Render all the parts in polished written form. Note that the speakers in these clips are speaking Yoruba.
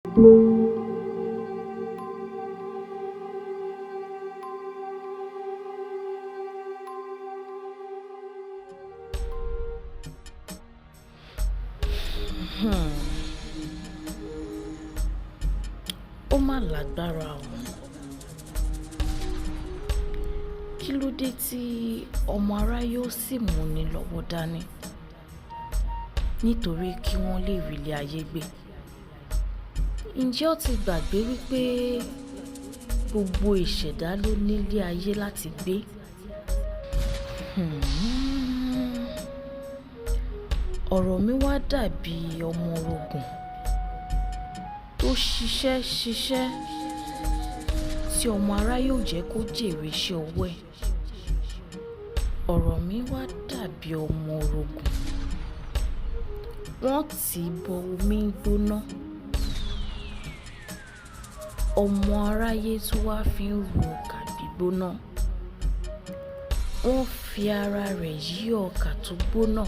Ó mà lágbára o. Kí ló dé tí ọmọ aráyé ó sì múni lọ́wọ́ dání nítorí kí wọ́n lè rí ilé ayé gbé? Ǹjẹ́ ó ti gbàgbé wípé gbogbo ìṣẹ̀dá ló nílé ayé láti gbé? Ọ̀rọ̀ mi wá dàbí ọmọ orogún tó ṣiṣẹ́ tí ọmọ aráyé ò jẹ́ kó jèrè iṣẹ́ ọwọ́ ẹ̀. Ọ̀rọ̀ mi wá dàbí ọmọ orogún wọ́n tì í bọ omi gbóná. Ọmọ aráyé tó wá fi ń ru ọkà gbígbóná. Wọ́n fi ara rẹ̀ yí ọkà tó gbóná.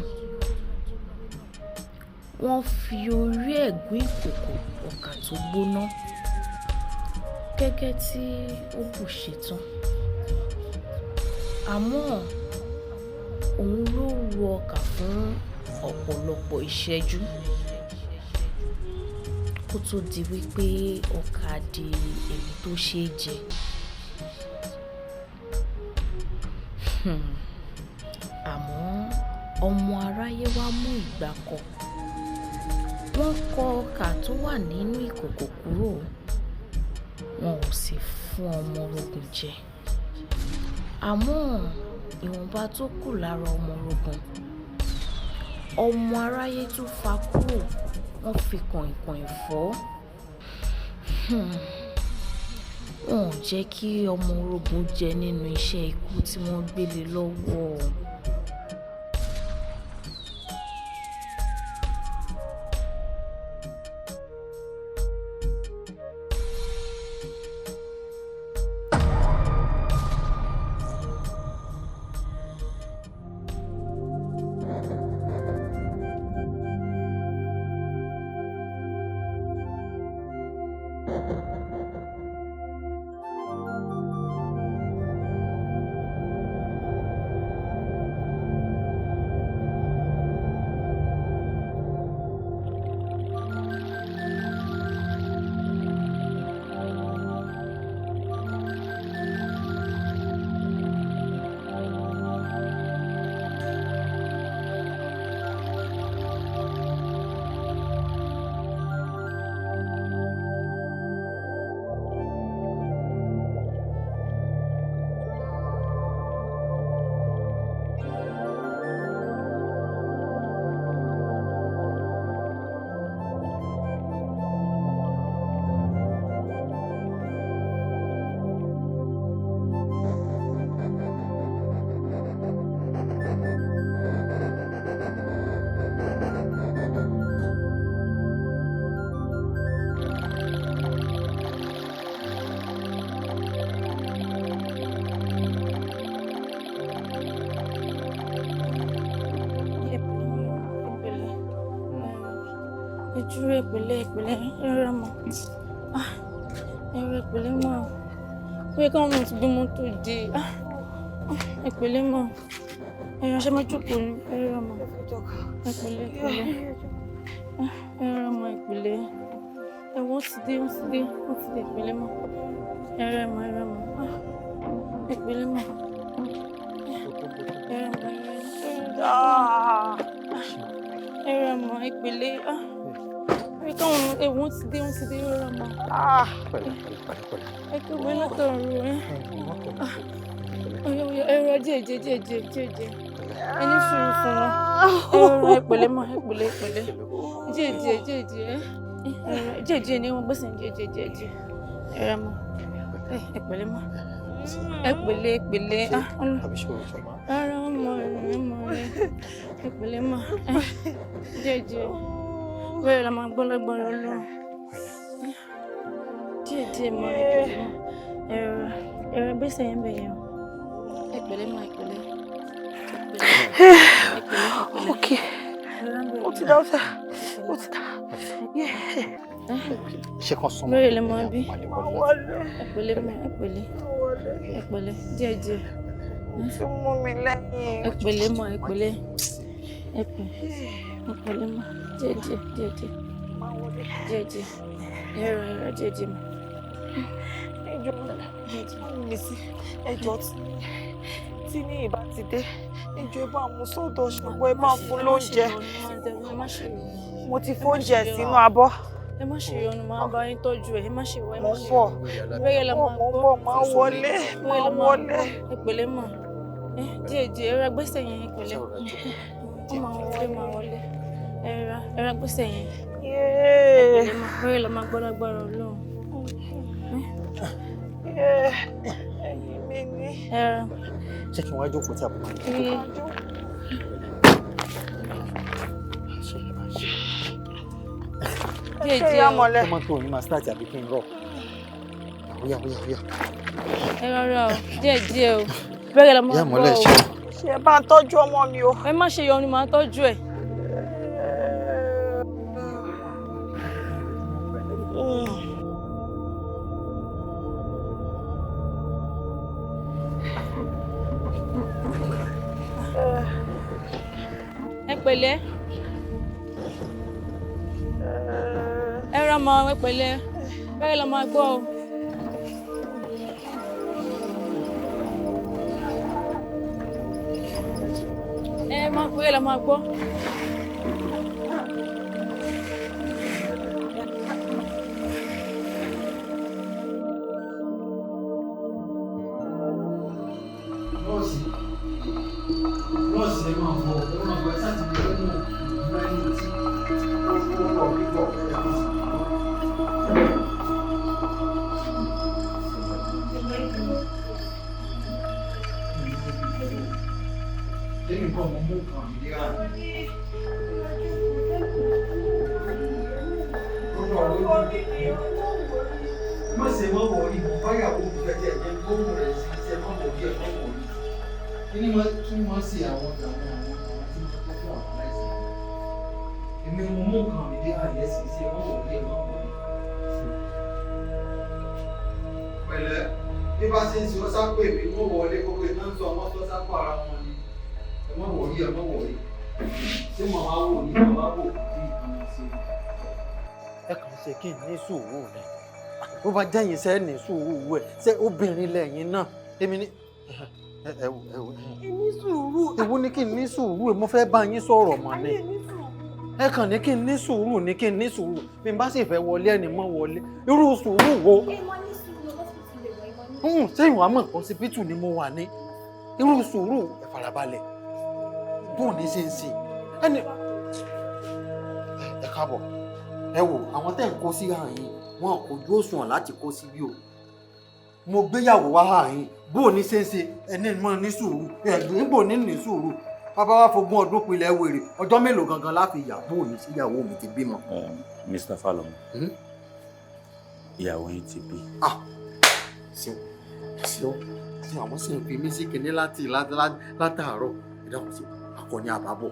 Wọ́n fi orí ẹ̀ gún ìkòkò ọkà tó gbóná. Gẹ́gẹ́ tí ó bù ṣe tán. Àmọ́ òun ló ru ọkà fún ọ̀pọ̀lọpọ̀ ìṣẹ́jú kó tó di wípé ọkà di èyí tó ṣe é jẹ. Àmọ́ ọmọ aráyé wá mú ìgbà kọ. Wọ́n kọ ọkà tó wà nínú ìkòkò kúrò. Wọn ò sì fún ọmọ orogún jẹ. Àmọ́ ìwọ̀nba tó kù lára ọmọ orogún, ọmọ aráyé tún fa kúrò. Wọ́n fi kàìnkàìn fọ́. Wọn ò jẹ́ kí ọmọ orogún jẹ nínú iṣẹ́ ikú tí wọ́n gbélé lọ́wọ́. Dúró ìpìlẹ̀ ẹ̀rọ mọ̀. Ẹ̀rọ ìpìlẹ̀ mọ̀. Ó yẹ káwọn náà ti gbé mọ́tò dé. Ìpìlẹ̀ mọ̀. Ẹ̀rọ ṣe máa jókòó ní ẹ̀rọ mọ̀. Ìpìlẹ̀. Ẹ̀rọ mọ̀ ìpìlẹ̀. Wọ́n ti dé ìpìlẹ̀ mọ̀. Ẹ̀rọ mọ̀. Ìpìlẹ̀ mọ̀. Ẹ̀rọ mọ̀ ìpìlẹ̀. Káwọn wọ́n ti dé rọra mọ́. Ẹ kí wọ́n látọ̀run rẹ̀. Ẹ̀rọ jẹ́jẹ́. Ẹni sùúrù fún wọn. Ẹ̀rọ ìpìlẹ̀ mọ́ ìpìlẹ̀. Jẹ́jẹ́ ni wọ́n gbèsè jẹ́jẹ́. Ẹ̀rọ mọ́ ìpìlẹ̀ mọ́. Ìpìlẹ̀. Ara wọn mọ̀ ìpìlẹ̀ mọ́. Jẹ́jẹ́. Bẹ́ẹ̀ la máa gbọ́ lágbára Ọlọ́run. Díẹ̀ mọ́ ẹ̀rọ gbèsè yẹn bẹ̀ yẹn. Ìpìlẹ̀ mọ́ ìpìlẹ̀. Okay. Ó ti dá. ṣé kan sọmọ bẹ́ẹ̀ lè máa bí ẹ̀pẹ̀lẹ́ díẹ̀ tún mú mi lẹ́yìn. ẹ̀pẹ̀lẹ́ mọ́ díẹ̀ ẹ̀rọ díẹ̀ mọ́. ẹjọ́ tí ní ìbá ti dé ẹjọ́ ẹ bá mú sọ́dọ̀ ṣùgbọ́n ẹ bá fún lóúnjẹ mo ti fóúnjẹ sínú abọ́. ẹ má ṣe ìyọnu máa bá yín tọ́jú ẹ má ṣe wá ẹ má ṣe bọ̀ bẹ́ẹ̀ la máa bọ̀ máa wọlé ẹ̀pẹ̀lẹ́ mọ́ díẹ̀ ẹ̀rọ gbèsè yẹn ẹ̀pẹ̀lẹ́ ó máa wọlé ẹ̀rọ gbèsè yẹn ẹ̀pẹ̀lẹ́ mọ́ bẹ́ẹ̀ la máa gbọ́dọ̀ gbọ́dọ̀ Ọlọ́run. ẹ̀yin mi ní. ṣé kí n wá jókòó tí a bọ̀ máa ń díẹ̀ mọ́lẹ̀. Tomato ni máa start àbí kí n rọ̀. Oya. Ẹ rọra o, díẹ̀ o. Bẹ́ẹ̀ la máa gbọ́ o. Ṣé ẹ bá ń tọ́jú ọmọ mi o? Ẹ má ṣe yọnu, máa tọ́jú ẹ̀. Ẹ pẹ̀lẹ́. Ẹ rọra máa ẹ pẹ̀lẹ́. Bẹ́ẹ̀ la máa gbọ́ o. Ẹ máa pé la máa gbọ́. Nọ́ọ̀sì ẹ máa bọ̀ ọ́ máa gbọ́ sáà ti di ọdún ìgbà ẹni tí ó pọ̀ pípọ̀ ẹ̀kọ́ sí. Lẹ́yìn kan mo mú kan ìlera mi. Ó lọ lójú má ṣe mọ́ wọ̀rí mọ́ báyàwó mi fẹ́jẹ̀ jẹ́ gbóhùn rẹ̀ sí iṣẹ́ mọ́ wọ̀rí ẹ̀ mọ́ wọ̀rí. Kí ni wọ́n tún wọ́n sí àwọn tí wọ́n tọ́jú àwọn aláìsàn. Èmi mo mú kan ìlera yẹn sí iṣẹ́ mọ́ wọ̀rí ẹ̀ mọ́ wọ̀rí. Pẹ̀lẹ́ bí bá ṣe ń ṣe ọ́sá pè mí mọ́ wọlé gbogbo ìná ń sọ ọmọ tó sápò ara wọn ni. Ẹ mọ́ wọ̀rí ẹ mọ́ wọ̀rí. Ṣé màá wò ní màá wò bí ìkànnì ṣe? Ẹ kàn ṣe kí n ní sùúrù ni. Bó bá jẹ́yìn sẹ́ ní sùúrù ẹ̀ ṣé obìnrin lẹ́yìn náà èmi ní ní sùúrù. Èwo ni kí n ní sùúrù mo fẹ́ bá yín sọ̀rọ̀ mọ́ ni. Ẹ kàn ní kí n ní sùúrù ní kí n ní sùúrù bí n bá sì fẹ́ wọlé ẹni mọ́ wọlé irú sùúrù wo. Ṣé ìwà mọ̀ ọsibítù ni mo wà ní irú sùúrù ẹ farabalẹ̀ bó ní ṣe ń ṣe ẹni. Ẹ káàbọ̀ ẹ wò àwọn tẹ́ ń kó sí àyín wọn kò jó òṣùwọ̀n láti kó síbí o. Mo gbéyàwó wá àyín bó ní ṣe ń ṣe ẹni mọ́ ní sùúrù ẹ̀gbìn bò ní ní sùúrù bàbá wa fogún ọdún pilẹ̀ wèrè ọjọ́ mélòó gangan láfi yà bó ní síyàwó mi ti bímọ. Mr. Falomo ìyàwó yín ti bí. Ṣé àwọn sì ń fi mí sí kinní látàárọ̀ ìdáhùn sí akọni àbábọ̀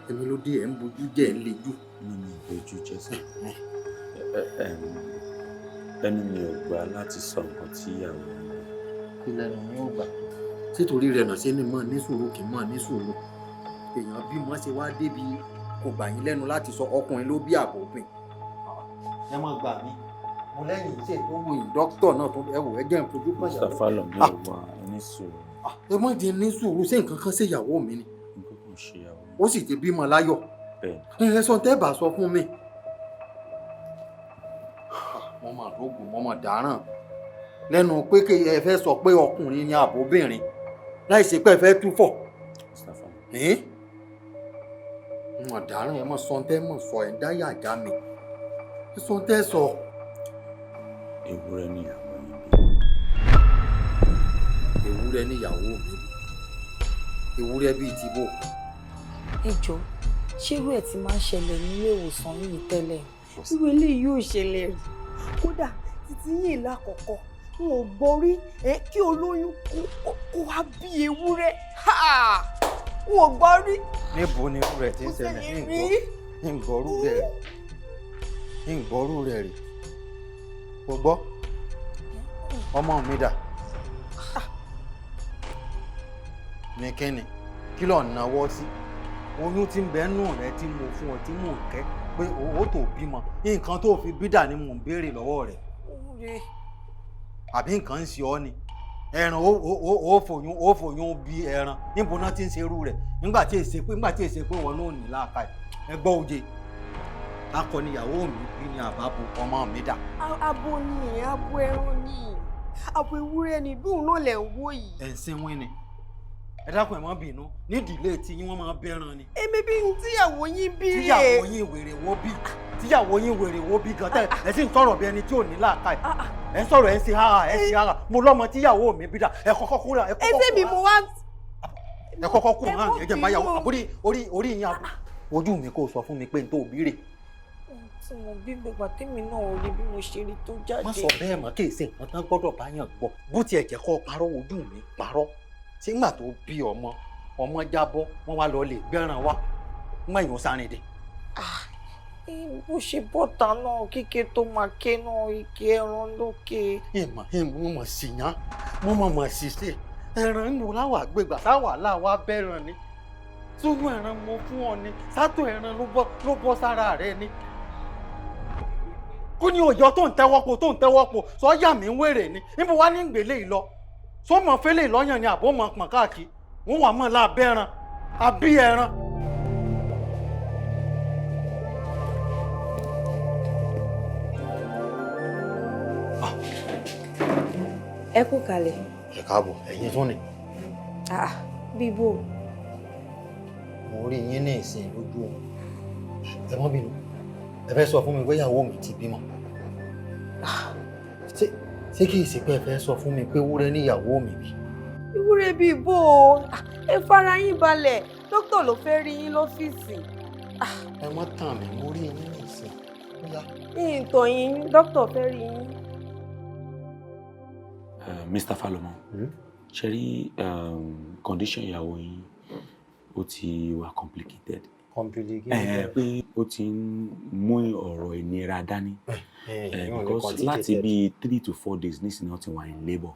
èmi ló dé ẹ̀ ń bojú jẹ́ ẹ̀ ń lejú. Mi ní ìbojú jẹ́ sí. Ẹnu mi ò gbà láti sọ nǹkan tí ìyàwó mi rí. Kí lẹ́nu mi ò gbà. Sítorí rẹ̀ náà ṣe ni mọ̀ ní sùúrù kì í mọ̀ ní sùúrù. Èèyàn bí mo ṣe wá débi kò gbà yín lẹ́nu láti sọ ọkùnrin ló bí àbòbìn. Ẹ má gbà mí. Mo lẹ́yìn iṣẹ́ tó wù yín dókítà náà tó ẹ wò ẹ jẹ́ ìfojú pàṣẹ. Mr. Falomo ò wá ní sùúrù. Ẹ má jẹ́ ní sùúrù ṣé nǹkan kan ṣe ìyàwó mi ni. Nǹkan kò ṣe ìyàwó mi. Ó sì ti bímọ láyọ̀. Bẹ́ẹ̀ni. Ẹ sọ tẹ́ bá sọ fún mi. Mo mà lóògùn mo mà dáràn lẹ́nu pé ẹ fẹ́ sọ pé ọkùnrin ni àbóbìnrin láì ṣe pé ẹ fẹ́ túfọ̀. Mo mà dáràn ẹ mọ̀ sọ tẹ́ mọ̀ sọ ẹ̀ dáyà já mi. Ẹ sọ tẹ́ sọ. Ewúrẹ́ níyàwó yín bí. Ewúrẹ́ níyàwó mi bí. Ewúrẹ́ bíi ti bò. Ẹ jọ̀ọ́ ṣé irú ẹ̀ ti máa ń ṣẹlẹ̀ nílé ìwòsàn yìí tẹ́lẹ̀? Irú eléyìí yóò ṣẹlẹ̀ rí. Kódà títí yìí lákọ̀ọ́kọ́ n ò gbọ́ rí kí olóyún kó wá bí ewúrẹ́. N ò gbọ́ rí. Níbo ni irú rẹ̀ ti ń ṣẹlẹ̀ ní ìgbọ́rú bẹ̀rẹ̀? ìgbọ́rú rẹ̀ rè kò gbọ́ ọmọ mi dà ní kíni kí ló náwó sí oyún tí ń bẹ nù rẹ tí mo fún ọ tí mò ń kẹ́ pé owó tó bímọ nǹkan tó fi bí dà ni mò ń béèrè lọ́wọ́ rẹ̀ àbí nǹkan ń ṣe ọ́ ni ẹran ó fòyún bí ẹran níbo náà ti ń ṣerú rẹ̀ nígbà tí èsè pé wọn náà ní láàka ẹ gbọ́ òye akọniyàwó mi bí ní àbábo ọmọ mi dà. abo ni abo ẹran ni abo ewúrẹ́ ni bí òun náà lẹ̀ ń wò yìí. ẹ̀ ń sinwin ni ẹ dákun ẹ má bínú nídìílé tí yín wọ́n máa bẹ́ràn ni. èmi bí tíyàwó yín bí rè. tíyàwó yín wèrè wo bí gan tẹ ẹ sì ń sọ̀rọ̀ bí ẹni tí ò ní láàka ẹ ń sọ̀rọ̀ ẹ ń ṣe háà mo lọ́mọ tíyàwó mi bí dà ẹ kọ́kọ́ kúrò ẹ kọ́kọ́ kúrò. ẹsẹ̀ mi mo wá. ẹ kọ́kọ́ kúrò hàn ẹ jẹ́ n bá yàwó àbúrí orí yín ojú mi kò sọ fún mi pé n tó bí rè. tí mo bí gbogbo àtẹ́mi náà rí bí mo ṣe rí tó jáde. má sọ bẹ́ẹ̀ mọ́ kí èsì nǹkan tán gbọ́dọ̀ bá yàn gbọ́ bó tiẹ̀ jẹ́ kó parọ́ ojú mi parọ́ tí nígbà tó bí ọmọ jábọ́ wọ́n wá lọ lè gbẹ́ràn wá nígbà yìí ó sáré dé. bó ṣe bọ́ta náà kíkẹ́ tó máa ké náà ike ẹran lókè. ìmọ̀ sí yán mo mọ̀ sí ṣe ẹran ń lò láwà gbégbà táwà láwà bẹ́ràn ni sóyún ẹran mo fún ọ ni sátò ẹran ló bọ́ sára rẹ ni. kó ní òjò tó ń tẹ́wọ́ po sọ́jà mi ń wèrè ni níbo wá ní gbèlè ìlọ sọmọ fẹlẹ ìlọyàn ni àbó mọ pọn káàkiri wọn wà mọ lábẹran àbí ẹran. ẹ kú kalẹ̀. ẹ káàbọ̀ ẹ̀yin tún ni. bíbó. mo rí yín ní ìsìn lójú òun ẹ mọ́ bínú ẹ fẹ́ sọ fún mi pé ìyàwó mi ti bímọ. ṣé kí ìsìnkú ẹ fẹ́ sọ fún mi pé wúrẹ́ níyàwó mi bí. ìwúrẹ́ bíi bó o ẹ fara yín balẹ̀ dókítà ló fẹ́ rí yín lọ́fíìsì. ẹ mọ́ tàn mí mo rí yín ní ìsìn. ìtọ̀ yín dókítà fẹ́ rí yín. Mr. Falomo ṣe rí condition ìyàwó yín ó ti wà complicated. Pé ó ti ń mú ọ̀rọ̀ ìnira dání. Because láti bí 3 to 4 days nísìnyí wọ́n ti wà in labour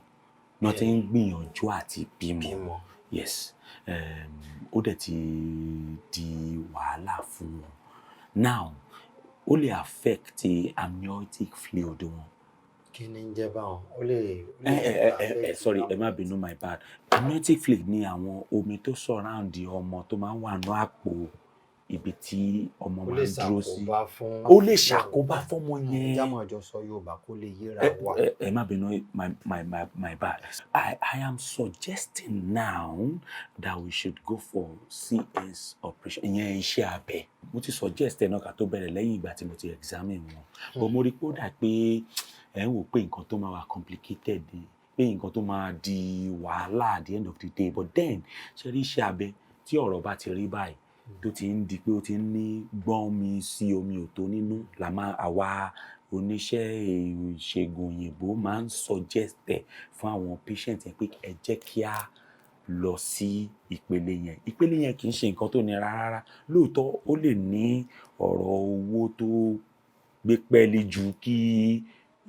wọ́n ti ń gbìyànjú àti bímọ. Yes ó dẹ̀ ti di wàhálà fún wọn. Now ó lè affect amniotic fluid wọn. kí ni ń jẹ́ báwọn ó lè. Sorry ẹ má bínú my bad. Amniotic fluid ni àwọn omi tó surround ọmọ tó máa ń wà ní àpò ibi tí ọmọ máa ń dúró sí. Ó lè ṣàkóbá fọ́mọ yẹn. jámọ̀ ọjọ́ sọ Yorùbá kó lè yéra wa. ẹ má bínú my bad. I am suggesting now that we should go for CS operation. ìyẹn iṣẹ́ abẹ. mo ti suggest ẹ̀ náà ká tó bẹ̀rẹ̀ lẹ́yìn ìgbà tí mo ti examine wọn. but mo rí pé ó dà pé ẹ̀ ń wò pé nǹkan tó máa wà complicated ni pé nǹkan tó máa di wàhálà at the end of the day but then ṣe rí iṣẹ́ abẹ tí ọ̀rọ̀ bá ti rí báyìí tó ti ń di pé ó ti ń ní gbọ́n mi sí omi ò tó nínú la máa àwa oníṣẹ́ ìṣègùn òyìnbó máa ń suggest ẹ̀ fún àwọn patient yẹn pé ẹ jẹ́ kí a lọ sí ìpele yẹn kì í ṣe nǹkan tó nira rárá lóòótọ́ ó lè ní ọ̀rọ̀ owó tó gbé pẹ́ẹ́lí ju kí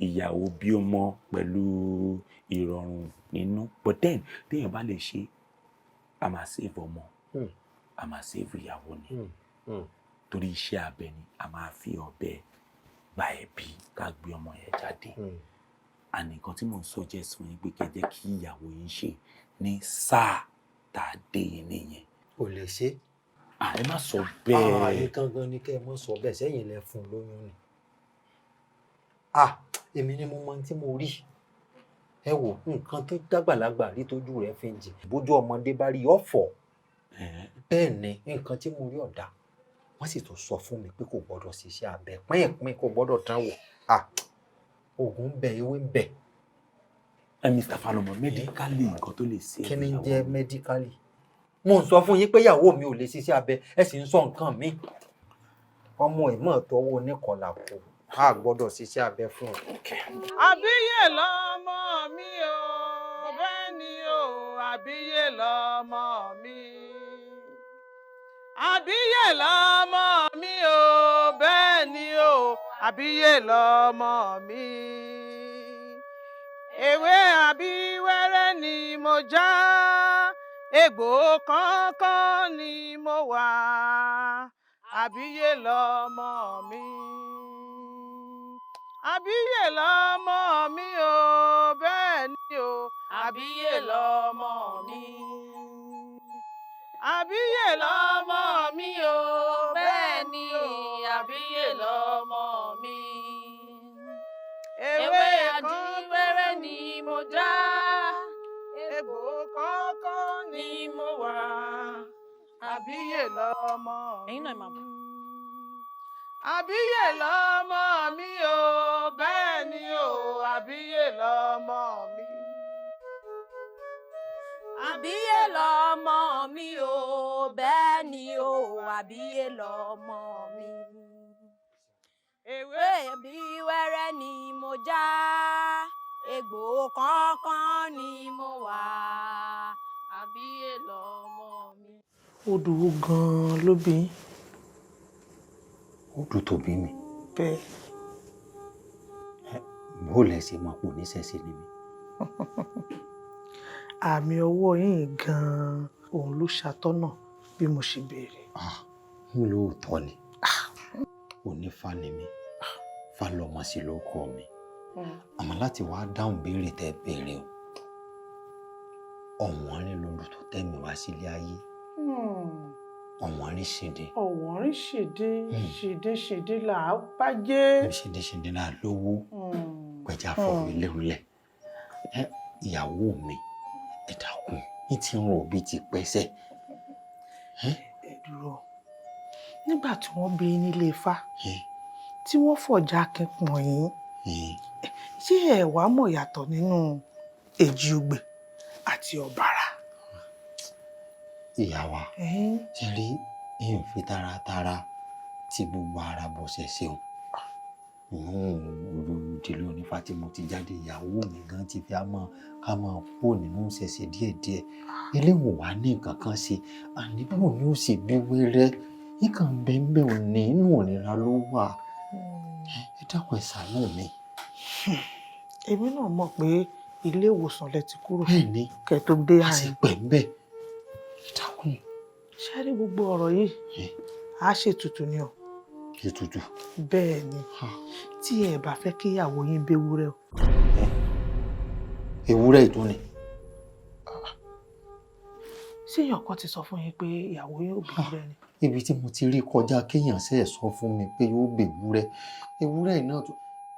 ìyàwó bí ọmọ pẹ̀lú ìrọ̀rùn nínú but then téèyàn bá lè ṣe a máa save ọmọ a máa save ìyàwó ni torí iṣẹ́ abẹ ni a máa fi ọ̀bẹ gba ẹ̀bí ká gbé ọmọ yẹn jáde and nǹkan tí mò ń suggest fún yín pé kẹ́ jẹ́ kí ìyàwó yín ṣe ní sáà tá a dé yín nìyẹn. kò lè ṣe. ẹ má sọ bẹ́ẹ̀. ààyè gangan ni kẹ́ ẹ mọ́ sọ bẹ́ẹ̀ sẹ́yìn lẹ fún un lóyún ni. èmi ni mo mọ tí mo rí ẹ wò nǹkan tó dàgbàlagbà rí tójú rẹ̀ fi ń jì bójú ọmọdé bá rí ọ̀fọ̀ bẹ́ẹ̀ ni nǹkan tí mo rí ọ̀dà wọ́n sì tún sọ fún mi pé kò gbọ́dọ̀ ṣiṣẹ́ abẹ pínpín kò gbọ́dọ̀ tán wò oògùn ń bẹ ewé ń bẹ. Mr. Falomo medically nǹkan tó lè ṣe. kí ni ń jẹ́ medically mo ń sọ fún yín pé ìyàwó mi ò lè ṣiṣẹ́ abẹ ẹ sì ń sọ nǹkan mi ọmọ ìmọ̀ tọwọ́ oníkọlà kù a gbọ́dọ̀ ṣiṣẹ́ abẹ fún ọ. àbíyè lọmọ mi o bẹ́ẹ̀ ni o àbíyè lọmọ mi àbíyè lọmọ mi o bẹ́ẹ̀ ni o àbíyè lọ́mọ mi. Ewé àbíwẹ́rẹ́ ni mo já, egbò kánkán ni mo wà, àbíyè lọ́mọ mi. Àbíyè lọ́mọ mi o, bẹ́ẹ̀ ni o, àbíyè lọ́mọ mi. Àbíyè lọ́mọ mi o, bẹ́ẹ̀ ni o, àbíyè lọ́mọ mi. Ewé àjíwẹ́rẹ́ ni mo já, egbò kánkán ni mo wà, àbíyè lọ́mọ mi. Àbíyè lọ́mọ mi o, bẹ́ẹ̀ ni o, àbíyè lọ́mọ mi. Àbíyè lọ́mọ mi o, bẹ́ẹ̀ ni o, àbíyè lọ́mọ mi. Ewé àbíwẹ́rẹ́ ni mo já, egbò kánkán ni mo wà, àbíyè lọ́mọ mi. Odù wo gan-an ló bí? Odù tó bí mi. Bẹ́ẹ̀. Bó lẹ ṣe máa pò níṣẹ́ṣe ni mi. Àmì ọwọ́ yín gan-an òun ló ṣàtọ́nà bí mo ṣe béèrè. N lóòótọ́ ni. Onífá ni mi. Fá lọmọ sí ló kọ mi. Àmọ́ láti wá dáhùn béèrè tẹ́ béèrè o. Ọ̀wọ́n rí lóru tó tẹ́mi wá sílé ayé. Ọ̀wọ́n rí ṣèdè. Ọ̀wọ́n rí ṣèdè là á bàjẹ́. Ṣèdè là á lówó. Pẹ̀já fọwọ́ ilé rúlẹ̀. Ìyàwó mi, ẹ dákun, ní ti ń rò bí ti pẹ́sẹ̀. Ẹ dúró. Nígbà tí wọ́n bí nílé Ifá, tí wọ́n fọ̀já akin pọ̀n yín, ṣé ẹ wá mọ̀ yàtọ̀ nínú èjì ogbè àti ọ̀bàrà? Ìyá wa, ṣe rí èyí fi taratara tí gbogbo ara bọ̀ ṣẹ̀ṣẹ̀ o. Olùdílé onífá tí mo ti jáde, ìyàwó mi gan ti fi ká máa kó nínú ṣẹ̀ṣẹ̀ díẹ̀díẹ̀. Eléwò wá ní nǹkan kan ṣe, àníbò ni ó sì bí wẹ́rẹ́. Nǹkan bẹ́ẹ̀ ò ní inú òníra ló wà. Ẹ dákun ẹ ṣàánú mi. Èmi náà mọ̀ pé ilé ìwòsàn lẹ ti kúrò. Bẹ́ẹ̀ni, kẹ́ tó dé a sì pẹ̀ ń bẹ̀. Ẹ dákun. Ṣé rí gbogbo ọ̀rọ̀ yìí? A ṣètùtù ni o. Ètùtù. Bẹ́ẹ̀ ni, tí ẹ bá fẹ́ kí ìyàwó yín béwúrẹ́ o. Ewúrẹ́ ìtún ni. Ṣé èèyàn kan ti sọ fún yín pé ìyàwó yín ò béwúrẹ́ ni? Ibi tí mo ti rí kọjá kéèyàn ṣe é sọ fún mi pé yóò béwúrẹ́. Ewúrẹ́ náà tó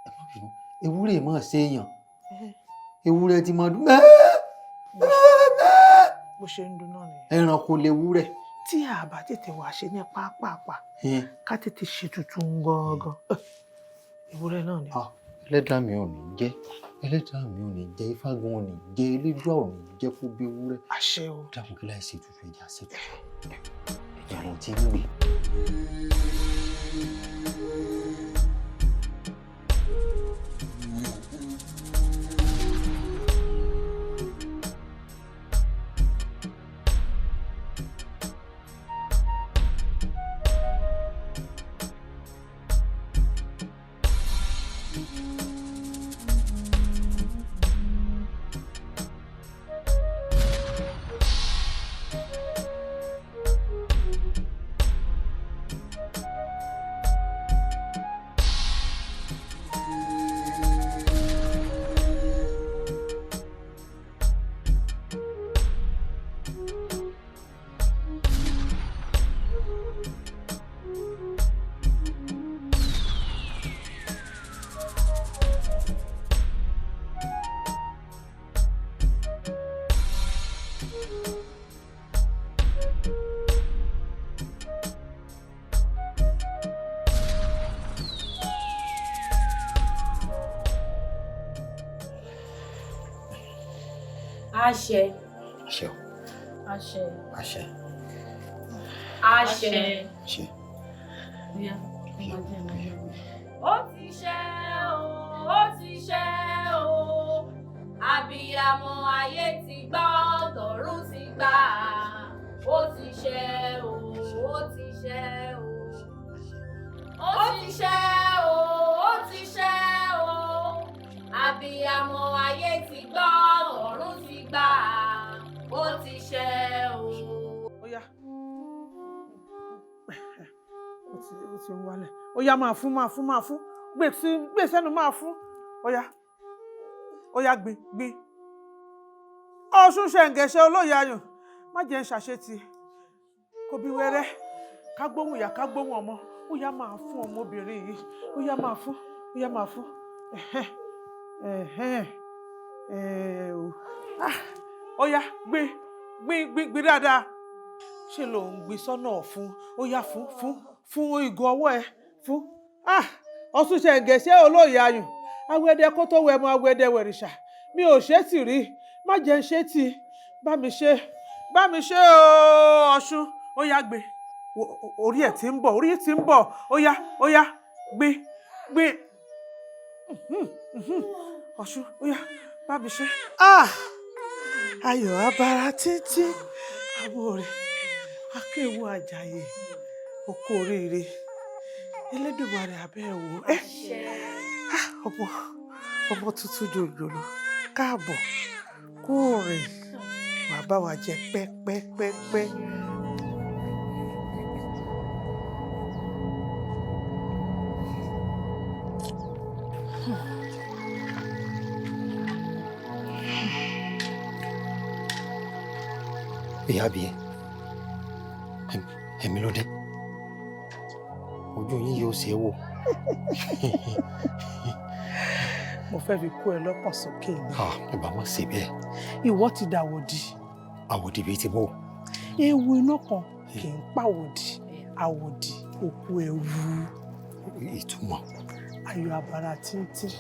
ẹ má bínú. Ewúrẹ́ máa ṣe èèyàn. Ewúrẹ́ ti máa dún bó ṣe ń dún náà nìyẹn. Ẹranko lewúrẹ́. Tí a bá tètè wá ṣe ní pápápá ká tètè ṣètùtù gangan, ewúrẹ́ náà ni. Ẹlẹ́dàá mi ò ní jẹ́, ẹlẹ́dàá mi ò ní jẹ́, Ifá gan ò ní jẹ́, Elédùà ò ní jẹ́ kó béwúrẹ́. Àṣẹ o. Dákun kí láì ṣètùtù ẹja ṣètùtù. Ẹja ló ti ń gbé. Àṣẹ. Àṣẹ o. Àṣẹ. Àṣẹ. Àṣẹ. Àṣẹ. Ó ti ṣẹ o, ó ti ṣẹ o, abiyamọ ayé ti gbọ́, tọ̀run ti gbà. Ó ti ṣẹ o, ó ti ṣẹ o, ó ti ṣẹ o, ó abiyamọ ayé ti gbọ́ ọ̀run ti gbà ó ti ṣẹ o. Ó yá ó ti ń wálẹ̀. Ó yá máa fún gbé sẹ́nu máa fún. Ó yá gbin. Ọ̀ṣun ṣẹ̀ǹgẹ̀ṣẹ̀ olóyè ayùn má jẹ́ ń ṣàṣetì kò bí wẹ́rẹ́ ká gbóhùn ìyá ká gbóhùn ọmọ. Ó yá máa fún ọmọbìnrin yìí. Ó yá máa fún. Ó yá gbin dáadáa. Ṣé ló ń gbin sọ́nà fún? Ó yá fún ìgò ọwọ́ ẹ fún. Ọ̀ṣun ṣẹ̀ǹgẹ̀ṣẹ̀ olóyè ayùn awẹ́dẹ kó tó wẹ̀ mọ́ awẹ́dẹ wẹ̀rìṣà mi ò ṣe tì rí má jẹ́ ń ṣe tì bá mi ṣe o Ọ̀ṣun. Ó yá gbé orí ẹ̀ tí ń bọ̀ ó yá gbé Ọ̀ṣun ó yá bá mi ṣe. Ayọ̀ abara títí àwọ̀ rẹ̀ akéwù àjàyè oko oríire Elédùmarè abẹ́ wò ọmọ tuntun jòjòló káàbọ̀ kó rìn wàá bá wa jẹ pẹ́pẹ́pẹ́pẹ́. Ìyá bíi ẹ̀mí ló dé ojú yín yóò ṣe é wò. Mo fẹ́ fi kó ẹ lọ́kàn sókè ni. Ìbá má ṣe bẹ́ẹ̀. Ìwọ ti dàwòdì. Àwòdì bíi ti bò. Ewu iná kan kì í pàwòdì àwòdì òkú ewu. Ìtumọ̀. Ayọ̀ abara tíntín.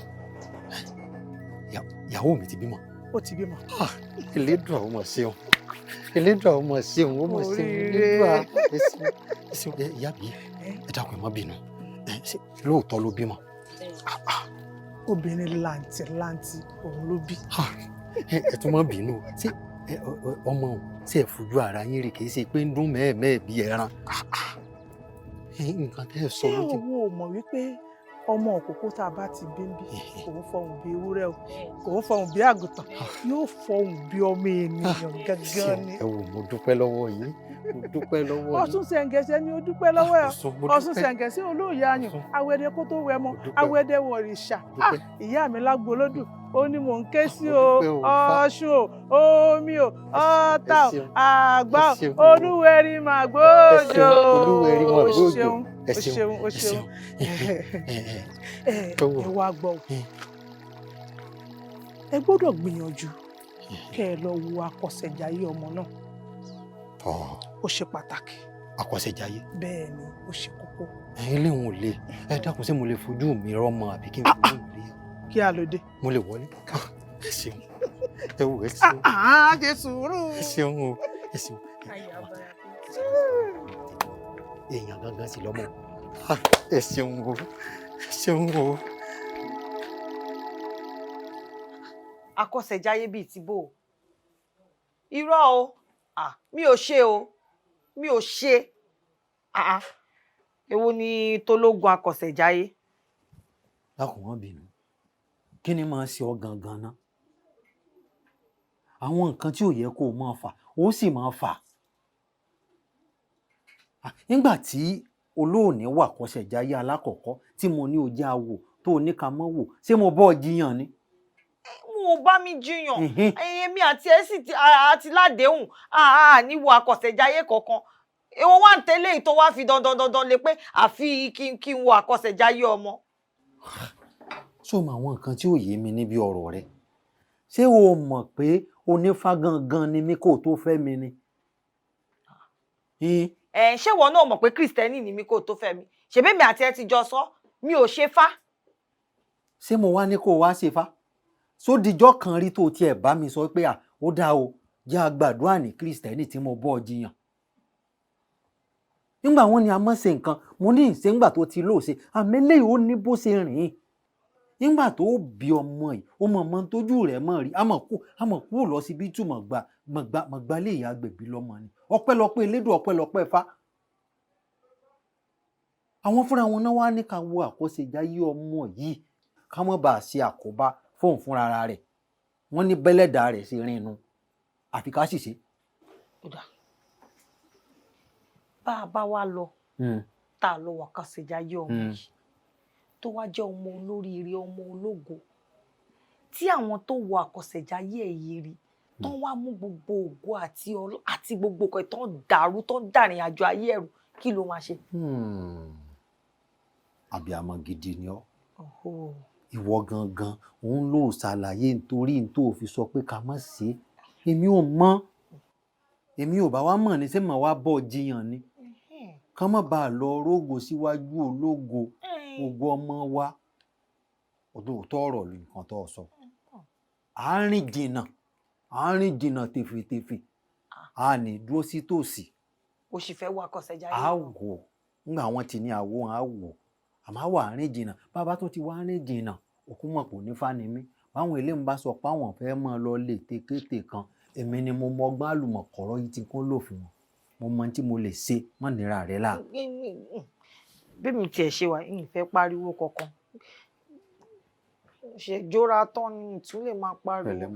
Ìyàwó mi ti bímọ. Ó ti bímọ. Elédùà ó mọ̀ ṣeun. Elédùà ó mọ̀ ṣeun. Elédùà ẹ̀sìn ìyá bíi ẹ dákun ẹ má bínú. Lóòótọ́ ló bímọ. Obìnrin làǹtìlanti òun ló bí. Ẹ tún má bínú ṣé ọmọ òun ṣe é fojú ara yín rí kìí ṣe pé ń dún mẹ́ẹ̀mẹ́ẹ̀ bí ẹran. Nǹkan tẹ́ ẹ sọ lójú. Ṣé òun ò mọ̀ wípé ọmọ òkókó tá a bá ti bí ń bí kò ń fọhùn bí ewúrẹ́ o kò ń fọhùn bí àgùntàn yóò fọhùn bí ọmọ ènìyàn gangan ni. Ẹ wò mo dúpẹ́ lọ́wọ́ yín. Ọ̀ṣun ṣẹ̀ǹgẹ̀ṣẹ̀ ni ó dúpẹ́ lọ́wọ́ ẹ̀. Ọ̀ṣun ṣẹ̀ǹgẹ̀ṣẹ̀ olóyè ayùn awẹ́dẹ kó tó wẹ̀ mọ́ awẹ́dẹ wọ̀rìṣà. Ìyá mi lágbo olódù ó ní mò ń ké sí o Ọ̀ṣun o omi o ọ̀tà o àgbà o olúwẹ̀rí máa gbóòjò o ṣeun. Ẹ wá gbọ́ o ẹ gbọ́dọ̀ gbìyànjú kẹ́ ẹ lọ wo akọ̀ṣẹ̀jayé ọmọ náà. Ó ṣe pàtàkì. Akọ̀ṣẹ̀jayé. Bẹ́ẹ̀ ni ó ṣe kókó. Ilé wọn ò le ẹ dákun ṣé mo lè fojú mi rọ́mọ àbí kí n fojú mi rí ẹ. Kí a ló dé. Mo lè wọlé. Ẹ ṣeun ẹ wò ẹ ṣeun. Ṣe sùúrù. Ẹ ṣeun o ẹ ṣeun. Èèyàn gangan sì lọ́mọ. Ẹ ṣeun o ẹ ṣeun o. Akọ̀ṣẹ̀jayé bíi ti bò irọ́ o. Mi ò ṣe o mi ò ṣe èwo ni tológun akọ̀ṣẹ̀jayé. Dákun wọn bínú kí ni máa ṣe ọ gangan ná àwọn nǹkan tí ò yẹ kó o máa fà ó sì máa fà nígbà tí olóòní wà akọ̀ṣẹ̀jayé alákọ̀ọ́kọ́ tí mo ní o jẹ́ awò tó o ní ká mọ́ wò ṣé mo bọ́ ọ jiyàn ni. Mo bá mi jiyàn èmi àti ẹ sì àti ládéhùn níwò akọ̀ṣẹ̀jayé kankan èwo wà ń tẹ́lẹ̀ tó wá fi dandan lé pé àfi kí n wo akọ̀ṣẹ̀jayé ọmọ. Ṣó mọ àwọn nǹkan tí ò yé mi níbi ọ̀rọ̀ rẹ ṣé o mọ̀ pé onífá gangan ni mí kó tó fẹ́ mi ni. Ṣé ìwọ náà mọ̀ pé Kristẹni ni mí kó tó fẹ́ mi ṣèbémi àti ẹ ti jọ sọ mi ò ṣe fá. Ṣé mo wá ní kó o wá ṣe fá sódìjọ́ kan rí tó tiẹ̀ bá mi sọ pé ó dá o jẹ́ àgbàdúrà ní Kristẹni tí mo bọ́ ọ jiyàn. Nígbà wọn ni a mọ̀ ṣe nǹkan mo ní ìṣe ńgbà tó ti lóòṣe àmẹ́lẹ́ ó ní bó ṣe rìn nígbà tó bí ọmọ yìí ó mọ̀ mọ́ tójú rẹ̀ mọ̀ rí àmọ̀ kú lọ síbi túmọ̀ gbà lè yá gbèbí lọ́mọ ni ọpẹ́lọpẹ́ elédùn ọpẹ́lọpẹ́ fá. Àwọn fúnra wọn náà wá ní ká wo àkọ̀ṣẹ̀jayé ọmọ yìí ká má bàa ṣe àkóbá fóun fúnra rẹ̀ wọ́n ní bẹ́lẹ̀dà rẹ̀ sí rin inú àfi ká sì ṣe. bá a bá wá lọ tá a lọ wà kásẹ̀jáyé ọmọ yìí tó wá jẹ́ ọmọ olóríire ọmọ ológo tí àwọn tó wọ àkọsẹ̀jáyé ẹ̀ yìí rí tó wá mú gbogbo ògo àti gbogbo ọkọ̀ tó ń dàrú tó ń dàrin àjọ ayé ẹ̀rù kí ló máa ṣe. àbíàmọ gidi ni ọ́ ìwọ gangan òun ló ṣàlàyé nítorí tó fi sọ pé ká má ṣe èmi ò mọ̀ èmi ò bá wá mọ̀ ní sẹ́mọ̀ wá bọ̀ jiyàn ni ká má bàa lọ rógo síwájú ológo ògo ọmọ wa òótọ́ ọ̀rọ̀ ló nǹkan tó sọ àárín jìnnà tèfètèfè a ní dúró sí tòsí. o sì fẹ́ wọ àkọsẹ̀jáyé. a wò nígbà wọn ti ní àwo a wò àmọ́ wà àárín jìnnà bàbá tó ti wá àárín jìnnà òkú mọ̀ kò ní fánimí báwọn eléyìí bá sọ pé àwọn fẹ́ mọ́ lọ lè tékété kan èmi ni mo mọgbọ́n àlùmọ̀kọ́rọ́ yìí tí kò lò fún wọn mo mọ tí mo lè ṣe mọ́ nira rẹ̀ là. bí mi tiẹ̀ ṣe wà yìí fẹ́ pariwo kankan ṣe jóra tán ni ìtún lè máa pariwo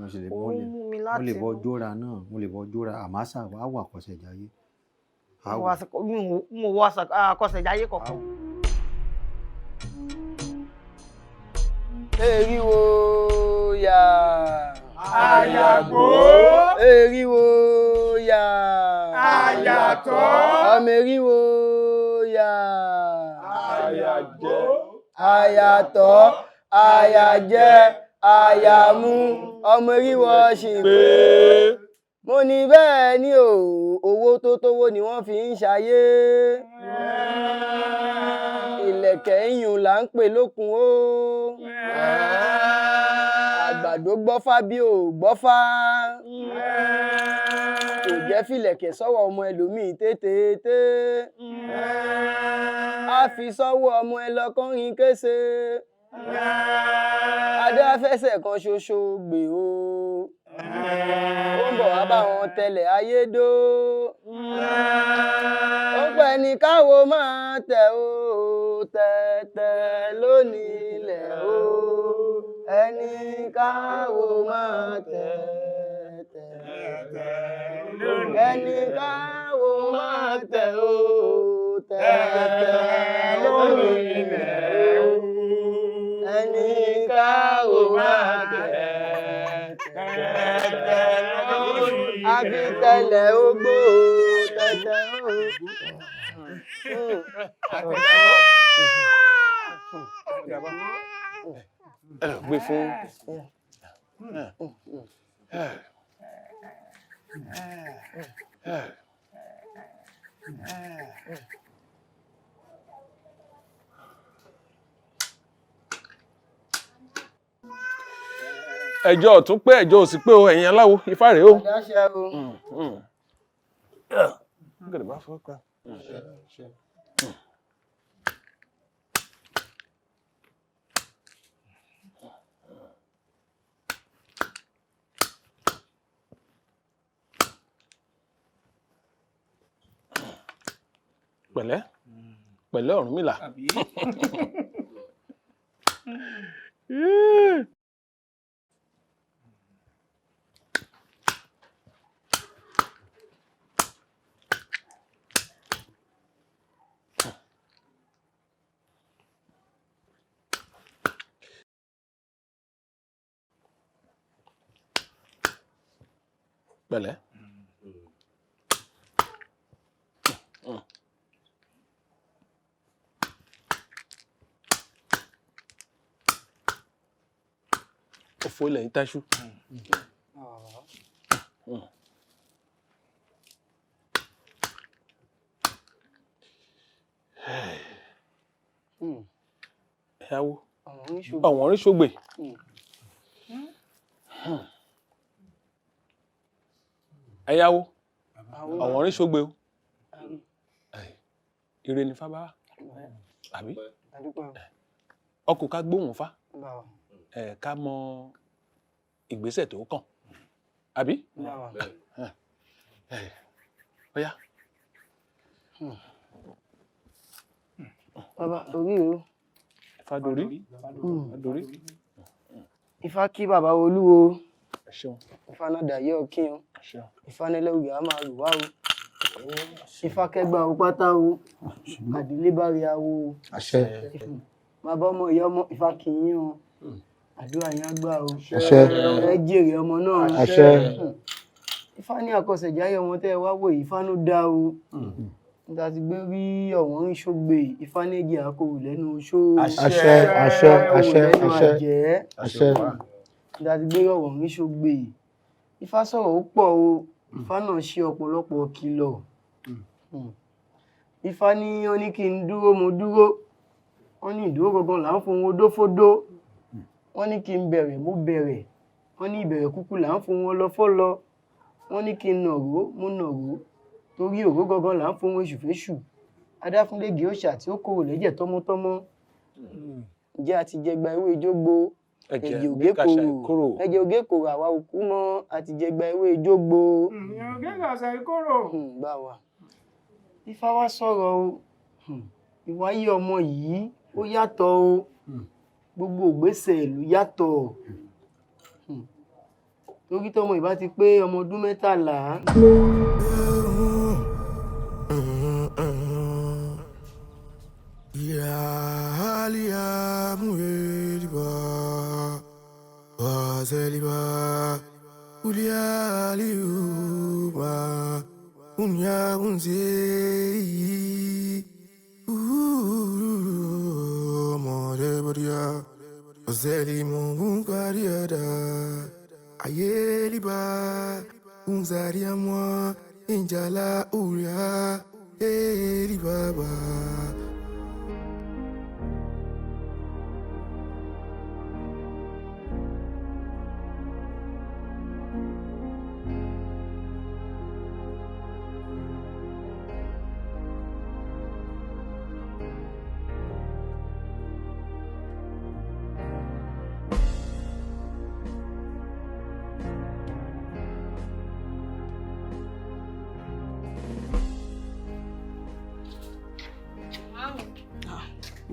ó mú mi láti. mo lè bọ jóra náà mo lè bọ jóra àmọ́ àṣà wà wà àkọsẹ̀jáyé. mo wọ àkọsẹ̀jáyé kankan. Eriwo ya. Àyàgbó. Eriwo ya. Àyàtọ̀. Ọmọ eriwo ya. Àyàjẹ. Àyàtọ̀. Àyàjẹ. Àyàmú. Ọmọ eriwo ṣìpé. Mo ní bẹ́ẹ̀ ni o, owó tó tówó ni wọ́n fi ń ṣayé. Ìlẹ̀kẹ̀ iyùn là ń pè lókun o. Àgbàdo gbọ́fá bí ò gbọ́fá. Kò jẹ́ fìlẹ̀kẹ̀ sọ́wọ́ ọmọ ẹlòmíì tétété. A fi sọ́wọ́ ọmọ ẹlọ́kọ́rin kése. Adé afẹ́sẹ̀ kan ṣoṣo gbè o. Ó ń bọ̀ wá bá wọn tẹlẹ̀ ayédó. Ó pẹ́ ní káwo máa tẹ̀ o. Tẹ̀tẹ̀ lónìí ilẹ̀ o. Ẹni káwo máa tẹ̀ tẹ̀. Ẹni káwo máa tẹ̀ o. Tẹ̀tẹ̀ lónìí ilẹ̀ o. Ẹni káwo máa tẹ̀ tẹ̀tẹ̀ lónìí ilẹ̀ o. Àbí tẹ̀lẹ̀ ogbó tẹ̀tẹ̀ gbé fún. ẹjọ́ ọ̀tún pé ẹjọ́ òsì pé o ẹ̀yin aláwo ifá rèé o. pẹ̀lẹ́ pẹ̀lẹ́ Ọ̀rúnmìlà. pẹ̀lẹ́. òfò ilẹ̀ yìí táṣú. ẹ̀yáwó ọ̀wọ́n rí ṣògbè. ẹ̀yáwó ọ̀wọ́n rí ṣògbè o. ire ni fábá àbí ọkọ̀ ká gbóhùn fá ká mọ ìgbésẹ̀ tó kàn àbí. ọ̀yá. bàbá orí o. Fadori. Fadori. Ifá kí bàbá olúwo. Ẹ ṣeun. Ifá náà dàyé ọkí o. Ẹ ṣeun. Ifá nílẹ̀ ògì á máa rù wá o. Ifá kẹgbà o pátá o. Àdílé bá rí awo o. Àṣẹ. Bàbá ọmọ ìyá ọmọ Ifá kì í yín o. Àdúrà yín á gbà o. Àṣẹ. Ẹ jèrè ọmọ náà. Àṣẹ. Ifá ní àkọsẹ̀jáyé ọmọ tẹ́ ẹ wá wò yìí, Ifá ló dá o. Nígbà tí gbé rí ọ̀wọ́n ń ṣógbè, Ifá ní igi àkórò lẹ́nu oṣó. Àṣẹ. Àṣẹ. Àṣẹ. Àṣẹ. Àṣẹ. Nígbà tí gbé ọ̀wọ́n ń ṣógbè, Ifá sọ̀rọ̀ ó pọ̀ o. Ifá náà ṣe ọ̀pọ̀lọpọ̀ kìlọ̀. Ifá ní ó ní kí n dúró mo dúró. Wọ́n ní ìdúró gangan là ń fohùn odófódó. Wọ́n ní kí n bẹ̀rẹ̀ mo bẹ̀rẹ̀. Wọ́n ní ìbẹ̀rẹ̀ kúkú là ń fohùn ọlọ́fọ́lọ́. Wọ́n ní kí n nàró mo nàró. Torí òró gangan là ń fohùn èṣùféṣù. Adáfúndégé òòṣà tí ó kóró lẹ́jẹ̀ tọ́mọ́tọ́mọ́. Ǹjẹ́ a ti jẹgba ewé ìjógbó? Ẹ̀jẹ̀ ògé kòrò. Ẹ̀jẹ̀ ògé kòrò àwa òkú mọ́, a ti jẹgba ewé ìjógbó. Ẹ̀jẹ̀ ògé kàṣà ìkóró. Bá wa. Ifá wá sọ̀rọ̀ o. Ìwáyé ọmọ yìí ó yàtọ̀ o. Gbogbo ìgbésẹ̀ ìlú yàtọ̀. Torí tọmọ ìbá ti pé ọmọ ọdún 13. Ayeliba unzaria mwa injala uria baba.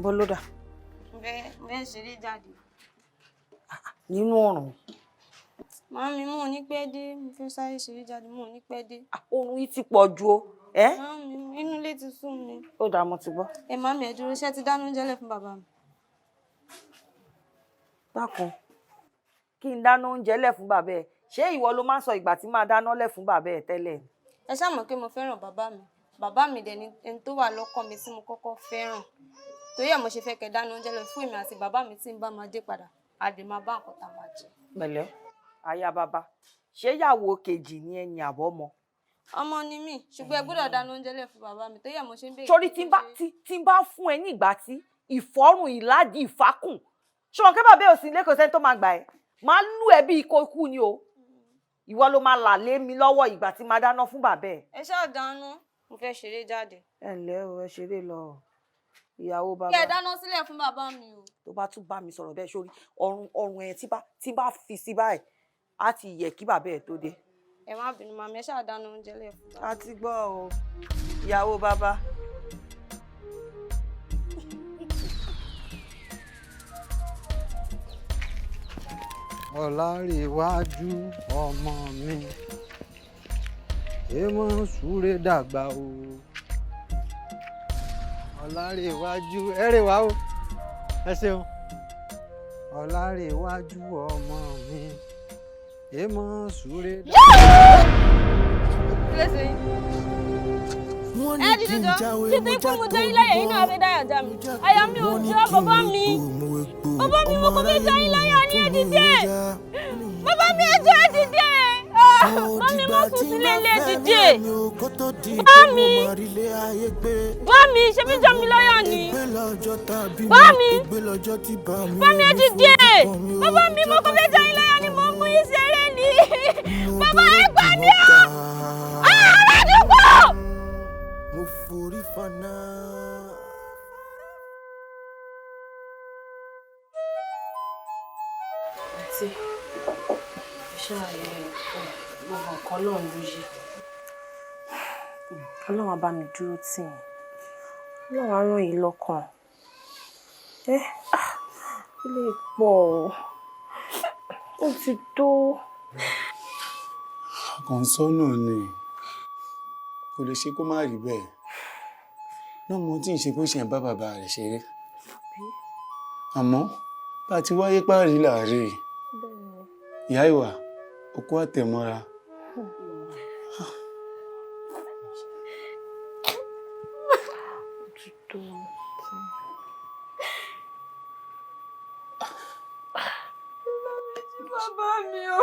Bọ́lódà. Bẹ́ẹ̀ ṣeré jáde. Nínú ọ̀run. Màámi, mo ò ní pẹ́ dé. Mo fẹ́ sáré ṣeré jáde, mo ò ní pẹ́ dé. Oorun yìí ti pọ̀ ju o. Màámi, inú ilé ti sún mi. Ó dáa, mo ti gbọ́. Màámi, ẹ dúró, ṣé ti dáná oúnjẹ lẹ̀ fún bàbá mi? Dákun, kí n dáná oúnjẹ lẹ̀ fún bàbá ẹ̀. Ṣé ìwọ ló máa ń sọ ìgbà tí máa dáná lẹ̀ fún bàbá ẹ̀ tẹ́lẹ̀? Ẹ ṣáà mọ̀ pé mo fẹ́ràn bàbá mi. Bàbá mi dẹ̀ ni ẹni tó wà lọ́kàn mi tí mo kọ́kọ́ fẹ́ràn. Torí ẹ̀ mo ṣe fẹ́ kẹ́ dáná oúnjẹ lọ fún èmi àti bàbá mi tí ń bá máa dé padà. A dè máa bá nǹkan tá a máa jẹ. Pẹ̀lẹ́, aya bàbá. Ṣé ìyàwó kejì ni ẹni àbọ́mọ? Ọmọ ni mí, ṣùgbọ́n ẹ gbọ́dọ̀ dáná oúnjẹ lẹ̀ fún bàbá mi. Torí ẹ̀ mo ṣe ń béèrè. Torí tí n bá fún ẹ ní ìgbà tí ìfọ́rùn ìládìí ìfákùn. Ṣùgbọ́n kí bàbá ò sí ilé kò sẹ́ni tó máa gbà ẹ́. Máa lù ẹ́ bí ikú ni o. Ìwọ ló máa là lé mi lọ́wọ́ ìgbà tí máa dáná fún bàbá ẹ̀. Ẹ ṣáà dáná, mo fẹ́ ṣeré jáde. Ẹ ǹlẹ́ o, ẹ ṣeré lọ. Ìyàwó bàbá. Kí ẹ dáná sílẹ̀ fún bàbá mi o. Tó bá tún bá mi sọ̀rọ̀ bẹ́ẹ̀ sórí ọrùn ẹ̀ tí bá fi sí báyìí á ti yẹ kí bàbá ẹ̀ tó dé. Ẹ má bínú màmí, ẹ ṣáà dáná oúnjẹ lẹ̀ fún bàbá. A ti gbọ́ o, ìyàwó bàbá. Ọlárewájú ọmọ mi èèmọ̀ súré dàgbà o. Ọlárewájú ẹrẹ wá o, ẹ ṣeun. Ọlárewájú ọmọ mi èèmọ̀ súré dàgbà. Ẹ dìde jọ, títí fún mo jẹ́ ilé yẹn náà fẹ́ dáyà já mi. Àyà mi ò jọ bàbá mi. Bàbá mi mo kò fẹ́ jẹ́ ilé yẹn ní ẹ dìde. Bàbá mi ẹ jẹ́ ẹ dìde. Mami mo kù sílé ilé dìde. Mami ṣe fi jọ mi lọ́yà ni. Mami ẹ dìde. Bàbá mi mo kò fẹ́ jẹ́ ilé yẹn ni mo mú yín ṣeré ni. Bàbá ẹ gbà mí o. Aládùúgbò. Mo forí fana. Àǹtí, ṣáàyè gbogbo nǹkan lọ́run ló yẹ. Ọlọ́run á bá mi dúró tì yín. Ọlọ́run á ràn yín lọ́kàn. Ilé pọ̀ o. Ó ti tó. Àkànṣọ́nà ni kò lè ṣe kó má rí bẹ́ẹ̀. Náà mo tí ń ṣe bó ṣe ń bá bàbá rẹ̀ ṣeré. Àmọ́ bá ti wáyé páàrí láàárẹ̀ ìyá ìwà òkú àtẹ̀mọ́ra. Bàbá mi o.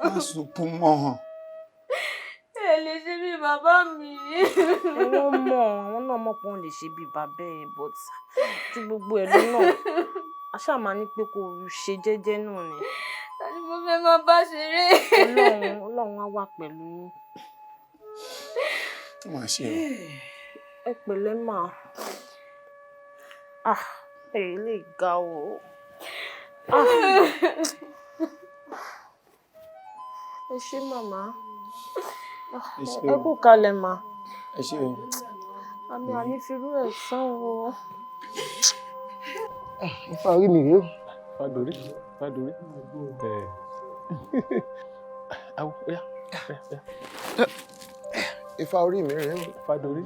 Má sunkún mọ́. Ẹ lè ṣe bí bàbá mi. Wọ́n mọ̀, àwọn náà mọ̀ pé wọ́n lè ṣe bí bàbá ẹ̀, but ju gbogbo ẹ̀ lọ náà, a ṣáà máa ní pé kó ṣe jẹ́jẹ́ náà ni. Ta ni mo fẹ́ máa bá ṣeré? Ọlọ́run á wà pẹ̀lú yín. Má ṣe o. Ẹ pẹ̀lẹ́ mà. Èyí lè ga o. Ẹ ṣé màmá. Ẹ kú kalẹ̀ mà. Ẹ ṣé o. Àmì ànífirú ẹ̀ sán o. Ifá orí mi rèé o. Fádórí. Àwọ̀ ọ̀yá. Ifá orí mi rèé o. Fádórí.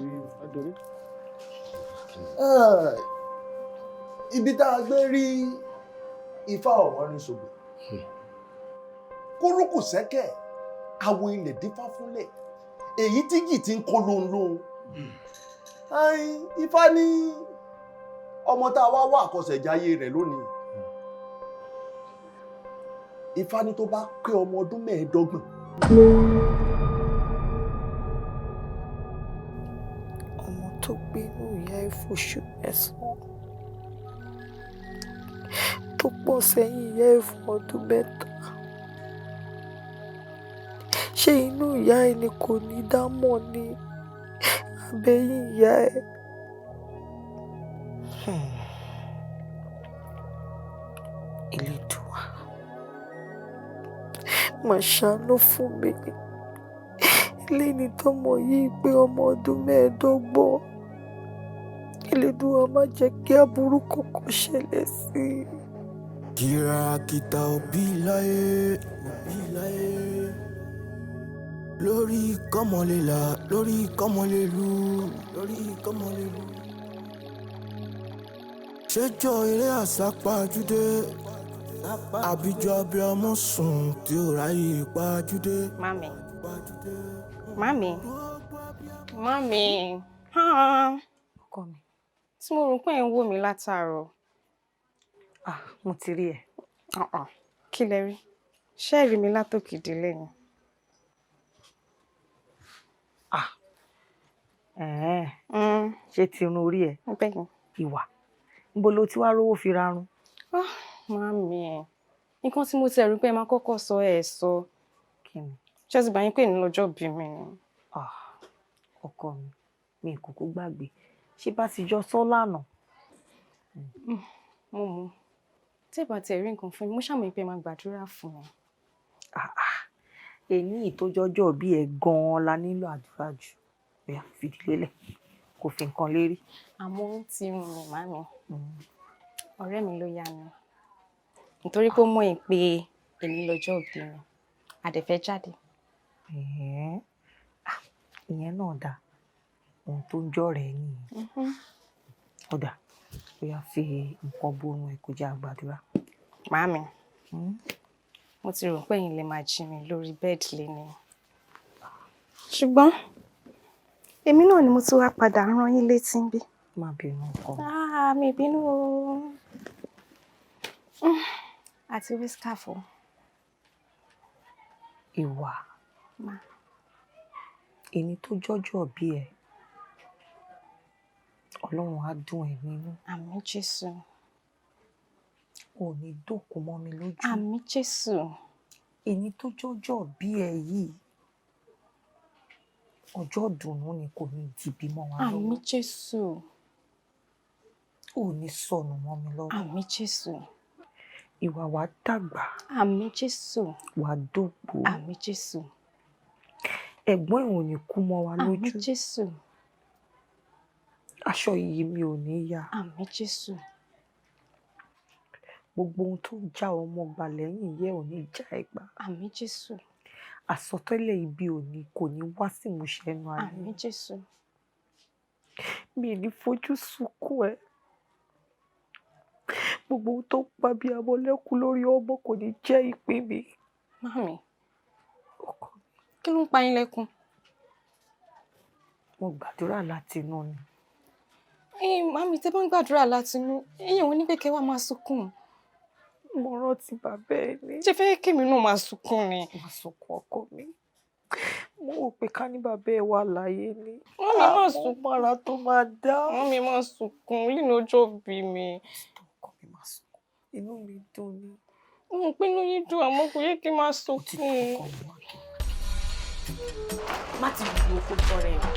Ibi tá a gbé rí Ifá ọ̀wọ́n ní ṣògbè. Kúrúkù sẹ́kẹ̀, àwo ilẹ̀ dífá fúnlẹ̀, èyí tí jì ti ń kó lóhun. Ifá ní ọmọ tá a wá àkọsẹ̀jáyé rẹ̀ lónìí. Ifá ní tó bá pé ọmọ ọdún 25. Ọmọ tó gbé inú ìyá ẹ̀ fóṣù 9 tó pọ̀ sẹ́yìn ìyá ẹ̀ fún ọdún 3. Ṣé inú ìyá ẹ̀ ni kò ní dámọ̀ ni àbẹ́yìn ìyá ẹ̀? Elédùà máa ṣàánú fún mi. Lẹ́ni tọ́mọ yìí pé ọmọ ọdún 25. Elédùà má jẹ́ kí aburú kankan ṣẹlẹ̀ sí i. Kìràkìtà òbí láyé lórí kọ́mọlélà lórí kọ́mọlélú ṣẹjọ́ eré àsápajúdé àbíjọ abiyamọ sùn tí ó ráyè pajúdé. Mami. Ọkọ mi. Tí mo rò pé ẹ̀ ń wò mí látàárọ̀. Mo ti rí ẹ. Kí lẹ rí? Ṣé ẹ rí mi látòkè délẹ̀ ni? Ṣé ti irun orí ẹ? Bẹ́ẹ̀ni. Ìwà. Níbo lo ti wá rówó fi rarun? Mami ẹ̀. Nǹkan tí mo ti rí pé ẹ máa kọ́kọ́ sọ ẹ̀ sọ. Kí ni? Ṣé ti bá yín pè ní lọ́jọ́ bí mi ni? Ọkọ mi kúkú gbàgbé. Ṣé bá ti jọ sọ lánàá? Mo mú. Tí ìbá ti rí nǹkan fún mi, mo ṣàmì pé máa gbàdúrà fún mi. Èyí ìtójọ́jọ́ bí ẹ gan-an la nílò àdúrà jù. Bóyá fìdí lélẹ̀ kò fi nǹkan lérí. Àmọ́ ó ti rùn mí, màmí. Ọ̀rẹ́ mi ló yá mi. Nítorí pé ó mọ̀ pé èmi lọ́jọ́ òbí mi. A dẹ̀ fẹ́ jáde. Ìyẹn náà dáa. Ohun tó ń jọ́ rẹ̀ nìyẹn. Ọ̀dà bóyá fi nǹkan borun ẹ̀ kó jẹ́ àgbàdúrà. Màmí. Mo ti rò pé ẹ̀yin lè máa jí mi lórí bẹ́ẹ̀dì léni. Ṣùgbọ́n èmi náà ni mo tún wá padà rán yín létí bí. Má bínú ọkọ. Mi bínú o. Àti wíṣkàfù. Ìwà. Ẹni tó jọ́jọ́ bí ẹ. Ọlọ́run á dùn ẹ́ nínú. Àmín Jésù. Ò ní dòkú mọ́ mi lójú. Àmín Jésù. Ẹni tó jọ́jọ́ bí ẹ yìí. Ọjọ́ ìdùnnú ni kò ní dìbí mọ́ wa lọ́wọ́. Àmín Jésù. Ò ní sọnù mọ́ mi lọ́wọ́. Àmín Jésù. Ìwà wa dàgbà. Àmín Jésù. Wà dògbò. Àmín Jésù. Ẹ̀gbọ́n ẹ̀ ò ní kú mọ́ wa lójú. Àmín Jésù. Aṣọ yìí mi ò ní yá. Àmín Jésù. Gbogbo ohun tó ń já ọmọ gbà lẹ́yìn yẹ ò ní já ẹgbà. Àmín Jésù. Àsọtẹ́lẹ̀ ibi òní kò ní wá sí ìmúṣẹ ẹnu ayé. Àmín Jésù. Mi ní fojú sunkún ẹ. Gbogbo ohun tó pa bí abọ́lẹ́kùn lórí ọmọ kò ní jẹ́ ìpín mi. Mami, kí ló ń pa yín lẹ́kún? Mo gbàdúrà látinú ni. Mami, tẹ́ bá ń gbàdúrà látinú, èèyàn ò ní pé kẹ́ wá máa sunkún. Mo rántí bàbá ẹ ní. Ṣé fẹ́ kémi náà máa sunkún ni? Máa sunkún ọkọ mi. Mo rò pé ká ní bàbá ẹ wà láyé ni. Mami máa sunkún. Mara tó máa dá. Mami máa sunkún, nínú ọjọ́ bí mi. Ọkọ mi máa sunkún. Inú mi dùn ni. Mo pé inú yín dùn àmọ́ kò yẹ kí n máa sunkún. Má ti lu oko tọrẹ o.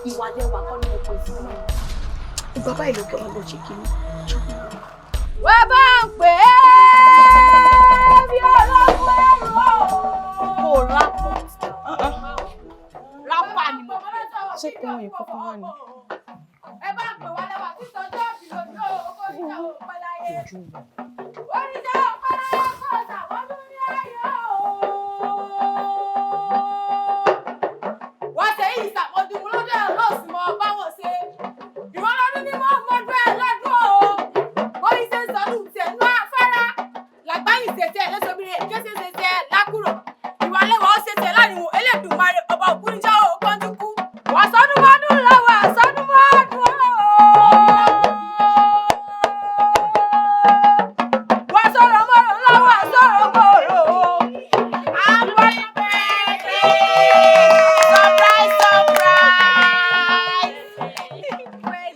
Ìwà lẹwà kọ́ ní ọkọ̀ ìfúnná. Bàbá ìlú kí wọ́n lọ ṣe kí ní. Wọ́n bá ń pè é bí ọlọ́pàá ẹ̀rọ. Kò rápọ̀. Rápà ni mo fi. Ṣé kí wọ́n yìí kọ́kọ́ wà ní? Ẹ bá ń pè wá lẹ́wà tí sọjọ́ ìlòjó owó ìjà òpó láyé. Oríṣà òpó láyé kọ́ ṣàwọn tó ní ayé o. Wọ́n ṣe yìí ṣàkóso lóde ọlọ́sùn mọ́ báwọn ṣe. Ìwọ́n lọ́dún ní wọ́n mọ́jú ẹ̀ lọ́dún o. Bóyí ṣe ń sọdún tẹ̀nú afárá. Làgbáyìn ṣèṣe lẹ́sọ̀bìnrin kéṣe ṣèṣe lákùrọ̀. Ìwà lẹ́wà ó ṣèṣe láàrin Elédùmarè ọba òkúnjá o kọ́ńtù kú. Wọ́n sọdún mọ́dún lọ́wọ́ sọdún mọ́dún o. Wọ́n sọ̀rọ̀ mọ́rọ̀ lọ́wọ́ sọ̀rọ̀ mọ́rọ̀ o. Àwọn ìbẹ̀rẹ̀ surprise surprise.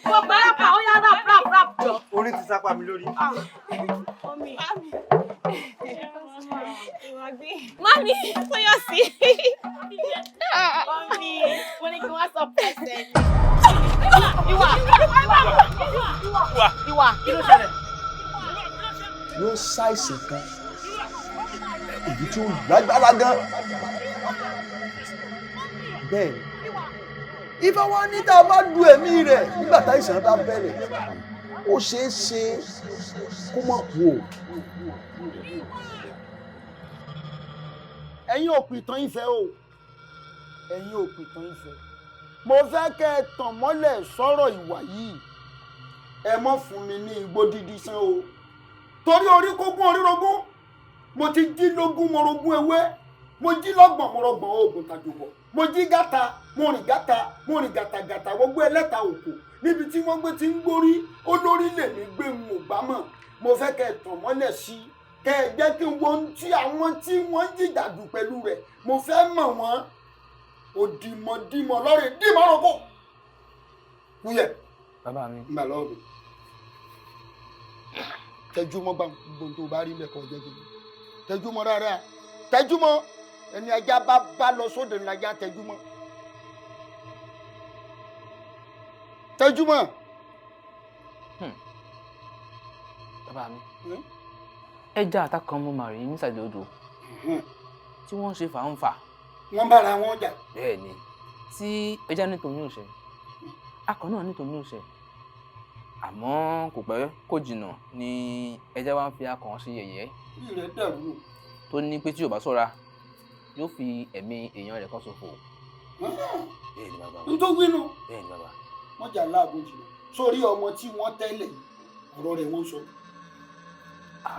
Gbogbo ẹ̀ka ó yá rap jọ. Orí ti sápá mi lórí. Mami, fọyọ́ sí. Mami, mo ní kí wọ́n sọ pẹ̀sẹ̀ ni. Ìwà kí ló ṣẹlẹ̀? Yóò ṣàìsàn kan èyí tí ó lágbára gan. Bẹ́ẹ̀ ni Ifá wa ní tá a bá du ẹ̀mí rẹ̀ nígbà tá ìsàn bá bẹ̀rẹ̀ ó ṣeé ṣe kó má kú o. Ẹ̀yin òpìtàn Ifẹ̀ o, ẹ̀yin òpìtàn Ifẹ̀, mo fẹ́ kẹ́ ẹ tàn mọ́lẹ̀ sọ̀rọ̀ ìwà yìí. Ẹ mọ́ fún mi ní igbó dídí sán o. Torí orí kógún orírogún, mo ti jí lógún morogún ewé, mo jí lọ́gbọ̀n morọgbọ̀n oògùn tàjọ̀bọ̀, mo jí gàtà, mo rìn gàtàgàtà gbogbo ẹlẹ́ta òkò níbi tí wọ́n gbé ti ń gbórí olórí lèmi gbé ń mò bá mọ̀. Mo fẹ́ kẹ́ ẹ tàn mọ́lẹ̀ sí i. Kẹ́ ẹ jẹ́ kí n wo ohun tí àwọn tí wọ́n jìjàdù pẹ̀lú rẹ̀ mo fẹ́ mọ̀ wọ́n. Òdìmọ̀dìmọ̀ lọ́rẹ̀ dìmọ̀ rọ̀kọ̀. Kúyẹ̀. Bàbá mi. Ń bà lọ́wọ́ mi. Tẹjúmọ́ bá gbogbo tó bá rí lẹ́kọ̀ọ́ jẹ́ kí n. Tẹjúmọ́ rárá. Tẹjúmọ́. Ẹni ajá bá lọ sóde ńlájà tẹjúmọ́. Tẹjúmọ́. Bàbá mi. Ẹja àtàkàn mo mà rí nísàlẹ̀ odò tí wọ́n ń ṣe fàǹfà. Wọ́n bára wọn jà. Bẹ́ẹ̀ ni, tí ẹja nítorí òṣè, akọ náà nítorí òṣè. Àmọ́ kò pẹ́ kò jìnnà ni ẹja wa ń fi akàn ṣe yẹ̀yẹ́. Bí rẹ̀ dàrú. Tó ní pé tí ò bá ṣọ́ra yóò fi ẹ̀mí èèyàn rẹ̀ kan ṣòfò. Bẹ́ẹ̀ ni bàbá. N tó gbínú. Bẹ́ẹ̀ ni bàbá. Wọ́n jà láàbò jìnnà. Sórí ọmọ tí wọ́n tẹ́lẹ̀ ọ̀rọ̀ rẹ̀ wọ́n sọ.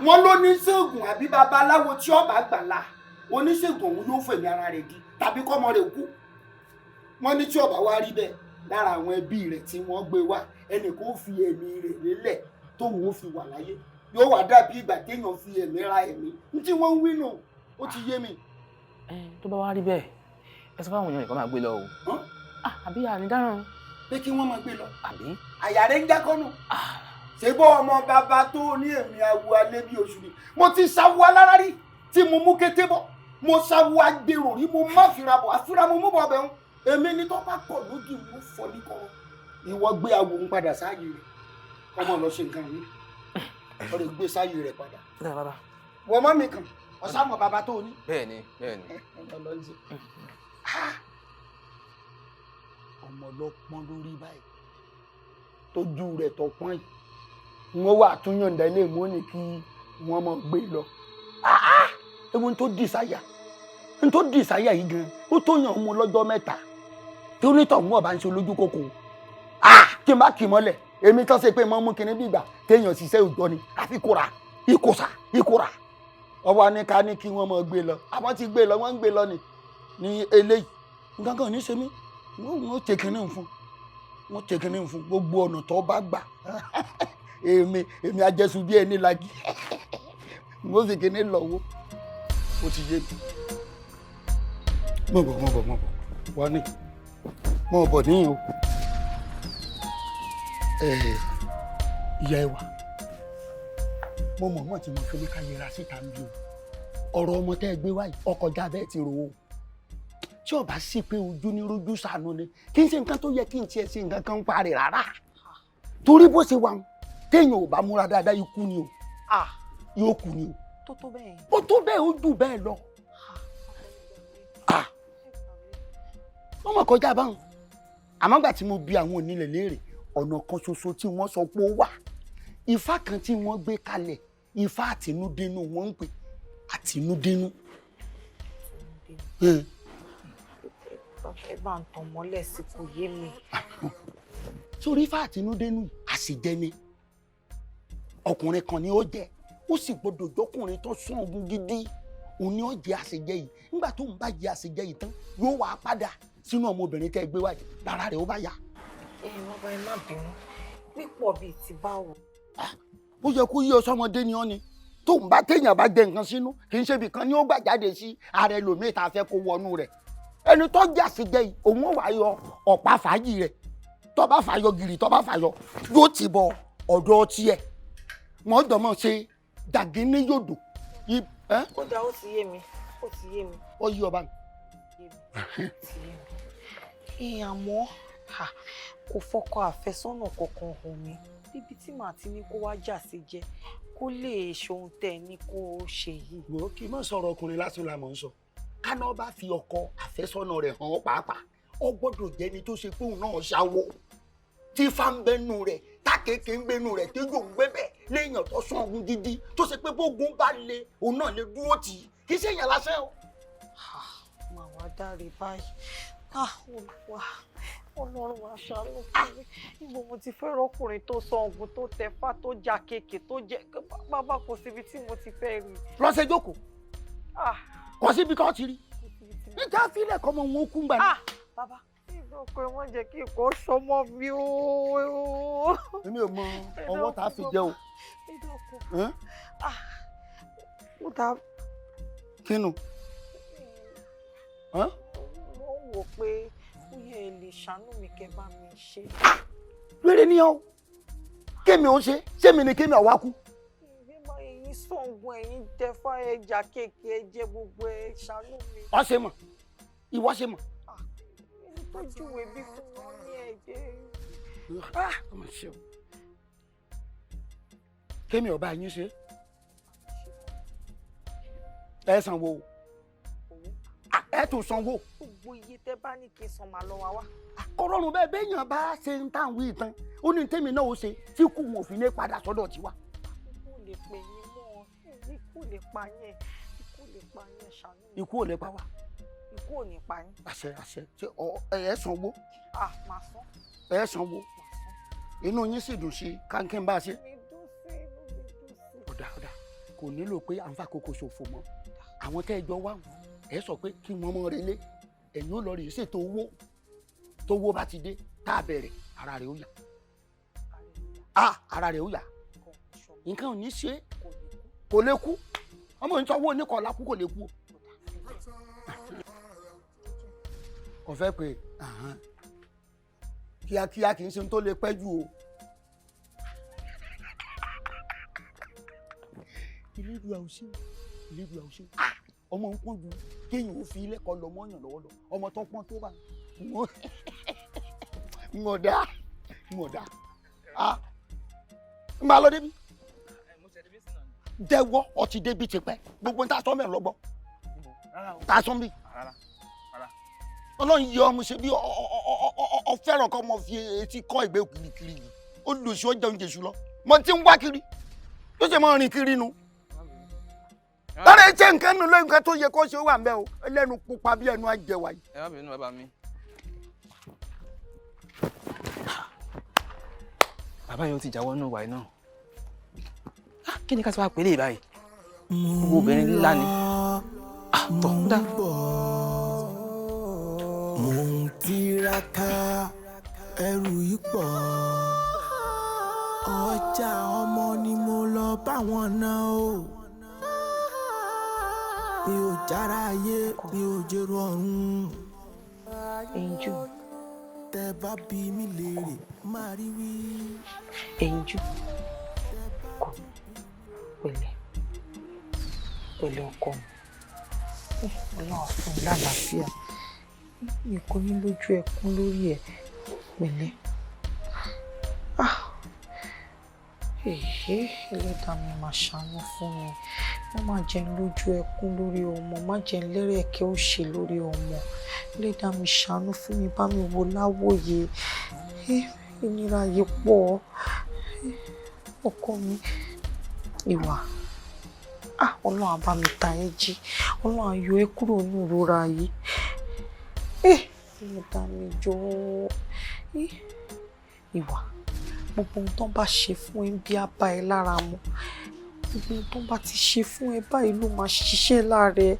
Wọ́n ló ní ṣègùn àbí babaláwo tí ọba gbàlà oníṣègùn òun yóò fẹ̀mí ara rẹ̀ di tàbí kọ́mọ rẹ̀ kú. Wọ́n ní tí ọba wá rí bẹ́ẹ̀ lára àwọn ẹbí rẹ̀ tí wọ́n gbé wá ẹnì kan ó fi ẹ̀mí rẹ̀ lélẹ̀ tóun ó fi wà láyé yóò wá dàbí ìgbà téèyàn fi ẹ̀mí ra ẹ̀mí ní tí wọ́n ń wí nù ó ti yé mi. Tó bá wá rí bẹ́ẹ̀ ẹ sọ fáwọn èèyàn nìkan máa gbé lọ o. Àbí ànídáràn. Pé kí wọ́n máa gbé lọ. Àbí. Àyà rẹ̀ ń jákọ́nù. Ṣé bọ́ ọmọ bàbá tó ní èmi awo alẹ́ bí oṣù ni mo ti ṣàwọ̀ alára rí tí mo mú kété bọ̀ mo ṣàwọ̀ agbèrò rí mo má fira bọ̀ àfúrà mo mú bọ̀ bẹ̀ ń èmi ní tó bá kọ̀ lójú mo fọ́ ní kọ́ ìwọ gbé awo ń padà sáàyè rẹ̀ ọmọ lọ ṣe nǹkan mi. ó lè gbé sáyé rẹ̀ padà. bàbá. wọ́n mọ́ mi kàn ọ̀sàmọ̀ bàbá tó ní. bẹ́ẹ̀ni. ọmọ ọlọ́pọ́n lórí báyìí tójú rẹ̀ tó pọ́n yìí wọ́n wà tún yọ̀ǹda ilé ìmọ̀ ní kí wọ́n mọ̀ gbé lọ. ewu tó dì sáyà yìí gan ó tó yàn ọmọ lọ́jọ́ mẹ́ta tí onítọ̀hún ọba ń ṣe olójú kòkò kí n bá kì mọ́lẹ̀ èmi tán ṣe pé mọ́ mú kinní bí ìgbà téèyàn ṣiṣẹ́ òjọ́ ni àfi kóra ìkòsà ọwọ́ ní ká ní kí wọ́n mọ̀ gbé lọ àmọ́ ti gbé lọ wọ́n ń gbé lọ ní eléyìí nǹkan kan ní ṣe mí wọ́n ṣe kinní fún gbogbo ọ̀nà tó bá gbà èmi ajẹ́sùn bí ẹni lagi wọ́n fi kinní lọ́wọ́ ó ti yé mi. mọ̀ bọ̀ wá ní mọ̀ bọ̀ níyìn o ìyá ẹwà mo mọ̀ tí mo fi ní ká yẹra síta ń bí o ọ̀rọ̀ ọmọ tẹ́ ẹ gbé wáyé ọkọjá bẹ́ẹ̀ ti rò ó tí ó bá sí pé ojú ní rojú sànú ni kí n ṣe nǹkan tó yẹ kí n tiẹ̀ ṣe nǹkan kan ń parí rárá torí bó ṣe wà ń téèyàn ò bá múra dáadáa ikú ni o yóò kú ni o ó tó bẹ́ẹ̀ ó jù bẹ́ẹ̀ lọ wọ́n mọ̀ kọjá báwọn àmọ́ gbà tí mo bi àwọn onílẹ̀ léèrè ọ̀nà kan ṣoṣo tí wọ́n sọ pé ó wà Ifá kan tí wọ́n gbé kalẹ̀ Ifá àtinúdénú wọ́n ń pè àtinúdénú. ẹ bá ń tàn mọ́lẹ̀ sí kò yé mi. sórí Ifá àtinúdénú àṣìjẹ ni ọkùnrin kan ni ó jẹ ó sì gbọdọ̀ jọkùnrin tó sún ogun gidi òun ni ó jẹ àṣìjẹ yìí nígbà tó ń bá jẹ àṣìjẹ yìí tán yóò wá padà sínú ọmọbìnrin tẹ́ gbé wáyé lára rẹ̀ ó bá yá. wọ́n bá ẹ má bínú pípọ̀ bíi ti báwo. ó yẹ kó yí ọ sọmọdé ni ọ ni tó ń bá téèyàn bá jẹ nǹkan sínú kì í ṣe ibìkan ni ó gbà jáde sí ara ẹlòmíì tá a fẹ́ kó wọnú rẹ̀ ẹni tó jà sí jẹ yìí òun ò wá yọ ọ̀pá fàájì rẹ̀ tó bá fàyọ gírì tó bá fàyọ yóò ti bọ ọ̀dọ̀ tiẹ̀ wọ́n jọ mọ̀ ṣe dàgínní yòdò. kódà ó ti yé mi. ó yí ọba mi. àmọ́ kò fọkọ àfẹ́sọ́nà kankan hàn mí níbi tí màá ti ní kó wá jà sí jẹ kó lè ṣohun tẹ̀ ní kó ṣe yìí. wò ó kí n má sọ̀rọ̀ ọkùnrin lásán la mọ̀ ń sọ káná bá fi ọkọ àfẹ́sọ́nà rẹ̀ hàn ọ́ pàápàá ó gbọ́dọ̀ jẹ́ni tó ṣe póun náà ṣàwọ̀ tí Ifá ń bẹ́nu rẹ̀ tákèké ń gbénu rẹ̀ téjò ń gbébẹ̀ léèyàn tó sán ogun gidi tó ṣe pé bógun bá le òun náà lè dúró tì í kì í ṣe èèyàn lásán o. màá wá dáre báyìí olùwà Ọlọ́run wa ṣàánú fún mi níbo mo ti fẹ́ rọ́kùnrin tó sọ ogun tó tẹfá tó já kéèké tó jẹ bàbá kò síbi tí mo ti fẹ́ rí. lọ ṣe jókòó kò síbi kan ti rí níta fílẹ̀ kọ́ mọ wọn kú gbà ní. bàbá ìgbà pé wọ́n jẹ́ kí nǹkan sọmọ mi o. èmi ò mọ ọwọ́ tá a fi jẹ o. ó dá. kínú. mo wò pé ó yẹ ẹ lè ṣàánú mi kẹ́ bá mi ṣe. rere ni ọ kémi ò ṣe ṣé mi ni kémi ọwá kú. ẹ̀yin sọ̀ngùn ẹ̀yin tẹfá ẹja kéèké ẹ jẹ gbogbo ẹ ṣàánú mi. ọ ṣe mọ ìwọ ṣe mọ. ẹni tó júwèé bí fún wọn ní ẹ̀jẹ̀. ọmọ ṣe o kémi ọba yín ṣe ẹ sanwó ẹ tún sanwó. gbogbo iye tẹ bá ní kí n san máa lọ wá wá. kọrọrùn bẹ́ẹ̀ béèyàn bá ṣe ń tàn wí tán ó ní tèmi náà ó ṣe tí kù wọn ò fi ní padà sọ́dọ̀ tiwa. ikú ò lè pè yín mọ́ ikú ò lè pa yín ṣàánú mi. ikú ò lè pa wá. ikú ò ní pa yín. àṣẹ ṣe ẹ sanwó. máa san. ẹ sanwó inú yín sì dùn sí kánkín bá a ṣe. mi dùn sí. ọ̀dà kò nílò pé à ń fàkókò ṣòfò mọ́ àwọn tẹ́ ẹ jọ wá ẹ sọ pé kí wọ́n mọ relé ẹ̀yin ó lọ rí ṣètò owó tówó bá ti dé tá a bẹ̀rẹ̀ ara rẹ̀ ó yá ara rẹ̀ ó yá nǹkan ò ní ṣe kò lè kú ọmọ ìtọ́wọ́ oníkọ̀ọ́lá kú kò lè kú o fẹ́ pé kíákíá kì í ṣe tó lè pẹ́ jù o. Elédùà ò ṣe ọmọ ń pọ́n ju kéèyàn ó fi ilé kan lọ mọ́yàn lọ́wọ́lọ́ ọmọ tó pọ́n tó bá ń ọ̀dà ń bá lọ débi. jẹ́wọ́ ọtí débi ti pẹ́ gbogbo ń ta sọ mẹ́rin lọ́gbọ́ ta sọ mi ọlọ́run yẹ ọmọ ṣe bí ọ fẹ́ràn kọ́ ọmọ fi etí kọ́ ìgbé kirikiri yìí ó lò sí ọjà oúnjẹ ṣù lọ mọ tí ń wá kiri tó ṣe máa rìn kiri nu lára ẹ jẹ́ nǹkan nù lóyún nǹkan tó yẹ kó ṣe wà ń bẹ́ o ẹlẹ́nu pupa bí ẹnu àjẹwà yìí. ẹ má bínú bàbá mi. bàbá yóò ti jáwọ́ nù wáyé náà kí ni ká ti wá pèlè báyìí gbogbo obìnrin ńlá ni tọ́ dá. mo ń tiraka ẹrù yìí pọ̀ ọjà ọmọ ni mo lọ báwọn náà o mi ò jára ayé mi ò jèrò ọ̀run. Ẹ̀yinjú tẹ bá bí mi léèrè máa rí wí. Ẹ̀yinjú kò pẹ̀lẹ́ pẹ̀lẹ́ ọkọ mi Ọlọ́run fún mi lálàáfíà mi kò ní lójú ẹkún lórí ẹ̀ pẹ̀lẹ́. Ẹlẹ́dàá mi máa ṣàánú fún mi má má jẹ́ n lójú ẹkún lórí ọmọ má jẹ́ n lẹ́rẹ̀kẹ́ òṣè lórí ọmọ Ẹlẹ́dàá mi ṣàánú fún mi bá mi wò láwòye ìnira yìí pọ̀ ọkọ mi ìwà Ọlọ́run á bá mi ta ẹ́ jí Ọlọ́run á yọ ẹ́ kúrò ní ìrora yìí Ẹlẹ́dàá mi jọ̀ọ́ ìwà gbogbo ohun tó ń bá ṣe fún ẹ bí á bá ẹ lára mu gbogbo ohun tó ń bá ti ṣe fún ẹ báyìí ló máa ṣiṣẹ́ lára ẹ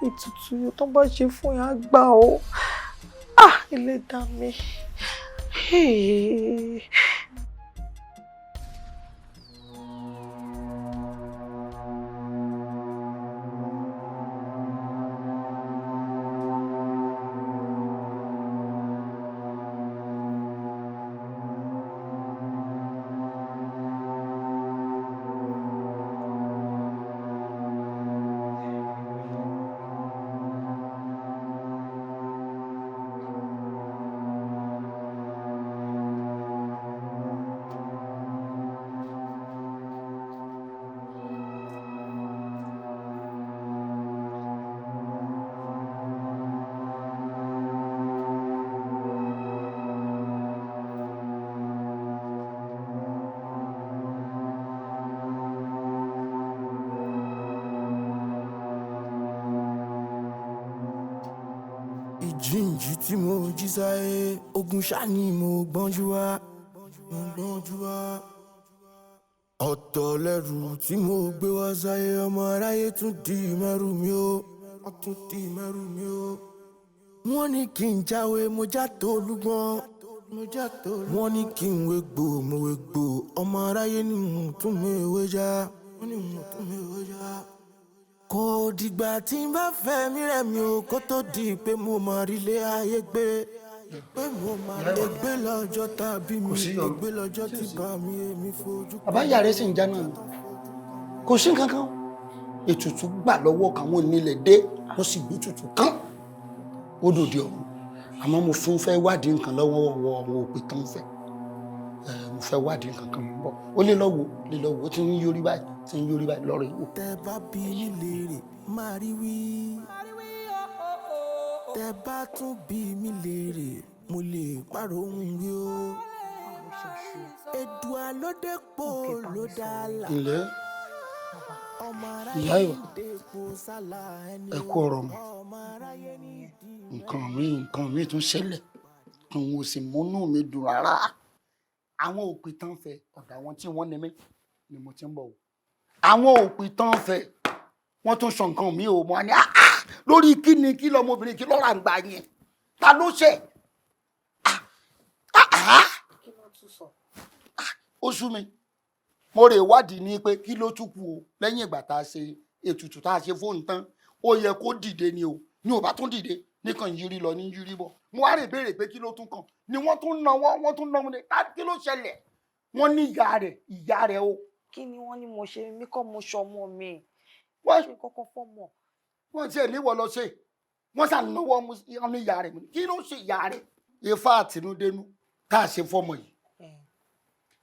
ètùtù tó ń bá ṣe fún ẹ á gbà ó Ẹlẹ́dàá mi. Ìjìnjì tí mo jí sáyé ogun ṣá ni mo gbọ́njú wá ọ̀tọ̀ lẹ́rù tí mo gbé wá sáyé ọmọ aráyé tún di mẹ́rù mi ó wọ́n ní kí n jáwé mo já tó olúgbọ́n wọ́n ní kí n wégbò mo wégbò ọmọ aráyé ní mo tún mi wé já kò dìgbà tí n bá fẹ́ mi rẹ̀ mi ò kó tó di pé mo máa rí ilé ayé gbé pé mo máa lè gbé lọ́jọ́ tàbí mi lè gbé lọ́jọ́ tí bá mi èmi fojú. bàbá ìyá rẹ sì ń já náà ni kò sí nǹkan kan ètùtù gbà lọ́wọ́ káwọn onílẹ̀ dé wọ́n sì gbé ètùtù kán ó dòde ọ̀run àmọ́ mo fẹ́ wádìí nǹkan lọ́wọ́ àwọn òpè tó ń fẹ́ mo fẹ́ wádìí nǹkan kan bọ̀ ó lè lọ́wọ́ ó ti ń yọrí báyìí lọ́rọ̀ ìwò. tẹ bá bí mi léèrè máa rí wí tẹ bá tún bí mi léèrè mo lè pàrọ̀ ohun wí o èdùà ló dépò ló dálà ilẹ̀ ìyá ìwà ẹ kú ọ̀rọ̀ mọ́ nǹkan mi tún ṣẹlẹ̀ àwọn ò sì múnú mi dùn rárá àwọn òpè tán fẹ́ ọ̀dọ̀ àwọn tí wọ́n ní mí ni mo ti ń bọ̀ o àwọn òpè tán fẹ́ wọ́n tún sọ nǹkan mi ò mọ́ ni lórí kí lọmọbìnrin kí lọ́ra ń gbà yẹn ta ló ṣe ó sú mi mo rè wádìí ní pé kí ló tún kù o lẹ́yìn ìgbà tá a ṣe ètùtù tá a ṣe fóònù tán ó yẹ kó dìde ni o ní ò bá tún dìde nìkan yiri lọ ní yiri bọ̀ mo wá rè béèrè pé kí ló tún kàn ni wọ́n tún náwó ní kí ló ṣẹlẹ̀ wọ́n ní ìyá rẹ̀ o. kí ni wọ́n ní mo ṣe mí kọ́ mo ṣọmọ mi wọ́n ṣe kọ́kọ́ fọ́mọ. wọ́n tiẹ̀ níwọ̀ lọ ṣe wọ́n ṣànáwó ọmọ ní ìyá rẹ̀ kí ló ṣe ìyá rẹ̀ Ifá àtinúdénú tá a ṣe fọ́mọ yìí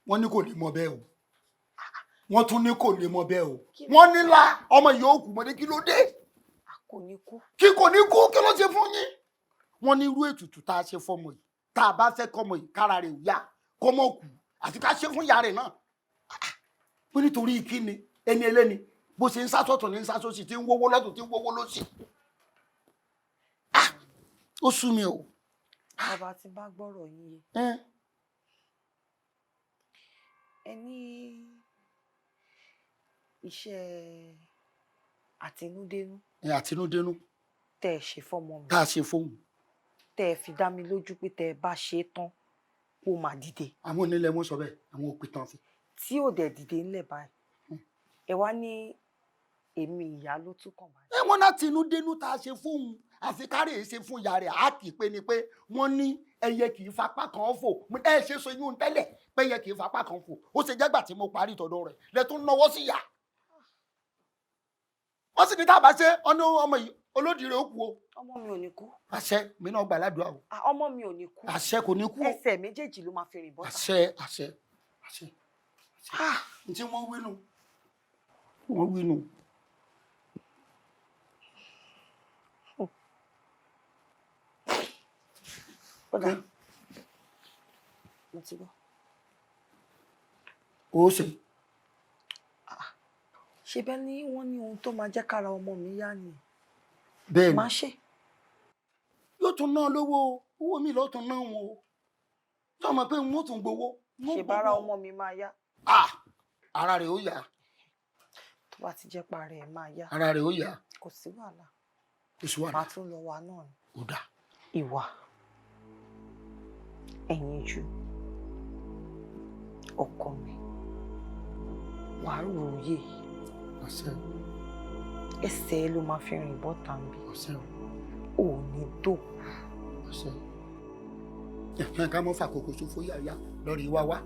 wọ́n ní kò ní mọ bẹ́ẹ̀ o wọ́n tún ní kò lè mọ bẹ́ẹ̀ o wọ́n ní la ọmọ yìí ó kú mọ́ ní kí ló dé kò ní kú kí kò ní kú kí ló ṣe fún yín wọ́n ní irú ètùtù tá a ṣe fọmọ yìí tá a bá fẹ́ kọ́mọ yìí kára rẹ̀ ò yá kọ́mọ kú àti ká ṣe fún ìyá rẹ̀ náà wọ́n nítorí kí ni ẹni ẹlẹ́ni bó ṣe ń sásọ̀tún ní ń sásọ̀sì tí ń wówó lọ́tún tí ń wówó lọ́sì ó sú mi o. bàbá tí bá gbọ́rọ̀ yín yé ẹni iṣẹ́ àtinúdénú. àtinúdénú. tẹ́ ẹ ṣe fọ́mọ mi. tá a ṣe fóun. tẹ́ ẹ fi dá mi lójú pé tẹ́ ẹ bá ṣe é tán ó máa dìde. àwọn onílẹ̀ wọn sọ bẹ́ẹ̀ àwọn òpin tán fi. tí ò dẹ̀ dìde ńlẹ̀ báyìí ẹ wá ní èmi ìyá ló tún kàn báyìí. ẹ wọ́n náà tinúdénú tá a ṣe fóun àfi kárẹ̀ ṣe fún ìyá rẹ̀ á kì í pé ni pé wọ́n ní ẹyẹ kì í fapá kan fò ẹ ṣe so yún tẹ́lẹ̀ pé ẹyẹ kì í fapá kan fò ó ṣe jẹ́gbà tí mo parí ìtọ́dọ̀ rẹ̀ lẹ́tún náwó sí ìyá. wọ́n sì ní tá a bá ṣe ọ̀nà ọmọ yìí olódìrí ó kú o. ọmọ mi ò ní kú. àṣẹ mi náà gbà ládùúgbò o. ọmọ mi ò ní kú. àṣẹ kò ní kú. ẹsẹ̀ méjèèjì ló máa fi rìn bọ́ta. àṣẹ. n tí wọ́n wí nù. Kódà mo ti gbọ́. ó ṣe. ṣe bẹ́ẹ̀ ni wọ́n ní ohun tó máa jẹ́ kára ọmọ mi yá ni. bẹ́ẹ̀ ni máa ṣe. yóò tún ná lówó owó mi ló tún ná wọn o tó mọ̀ pé n ó tún gbowó. ṣe bára ọmọ mi máa yá. ara rẹ̀ ó yá. tó bá ti jẹ́ pa rẹ̀ máa yá. ara rẹ̀ ó yá. kò sí wàhálà. kò sí wàhálà. màá tún lọ wa náà ni. ó dà. ìwà ẹ̀yìn jù ọkọ mi wàá ròyè ẹsẹ̀ ló máa fi rìn bọ́ta ń bí ò ní dòkú. ẹ̀fọn ká mọ́ fàkókò ṣòfò yáyá lórí wá wá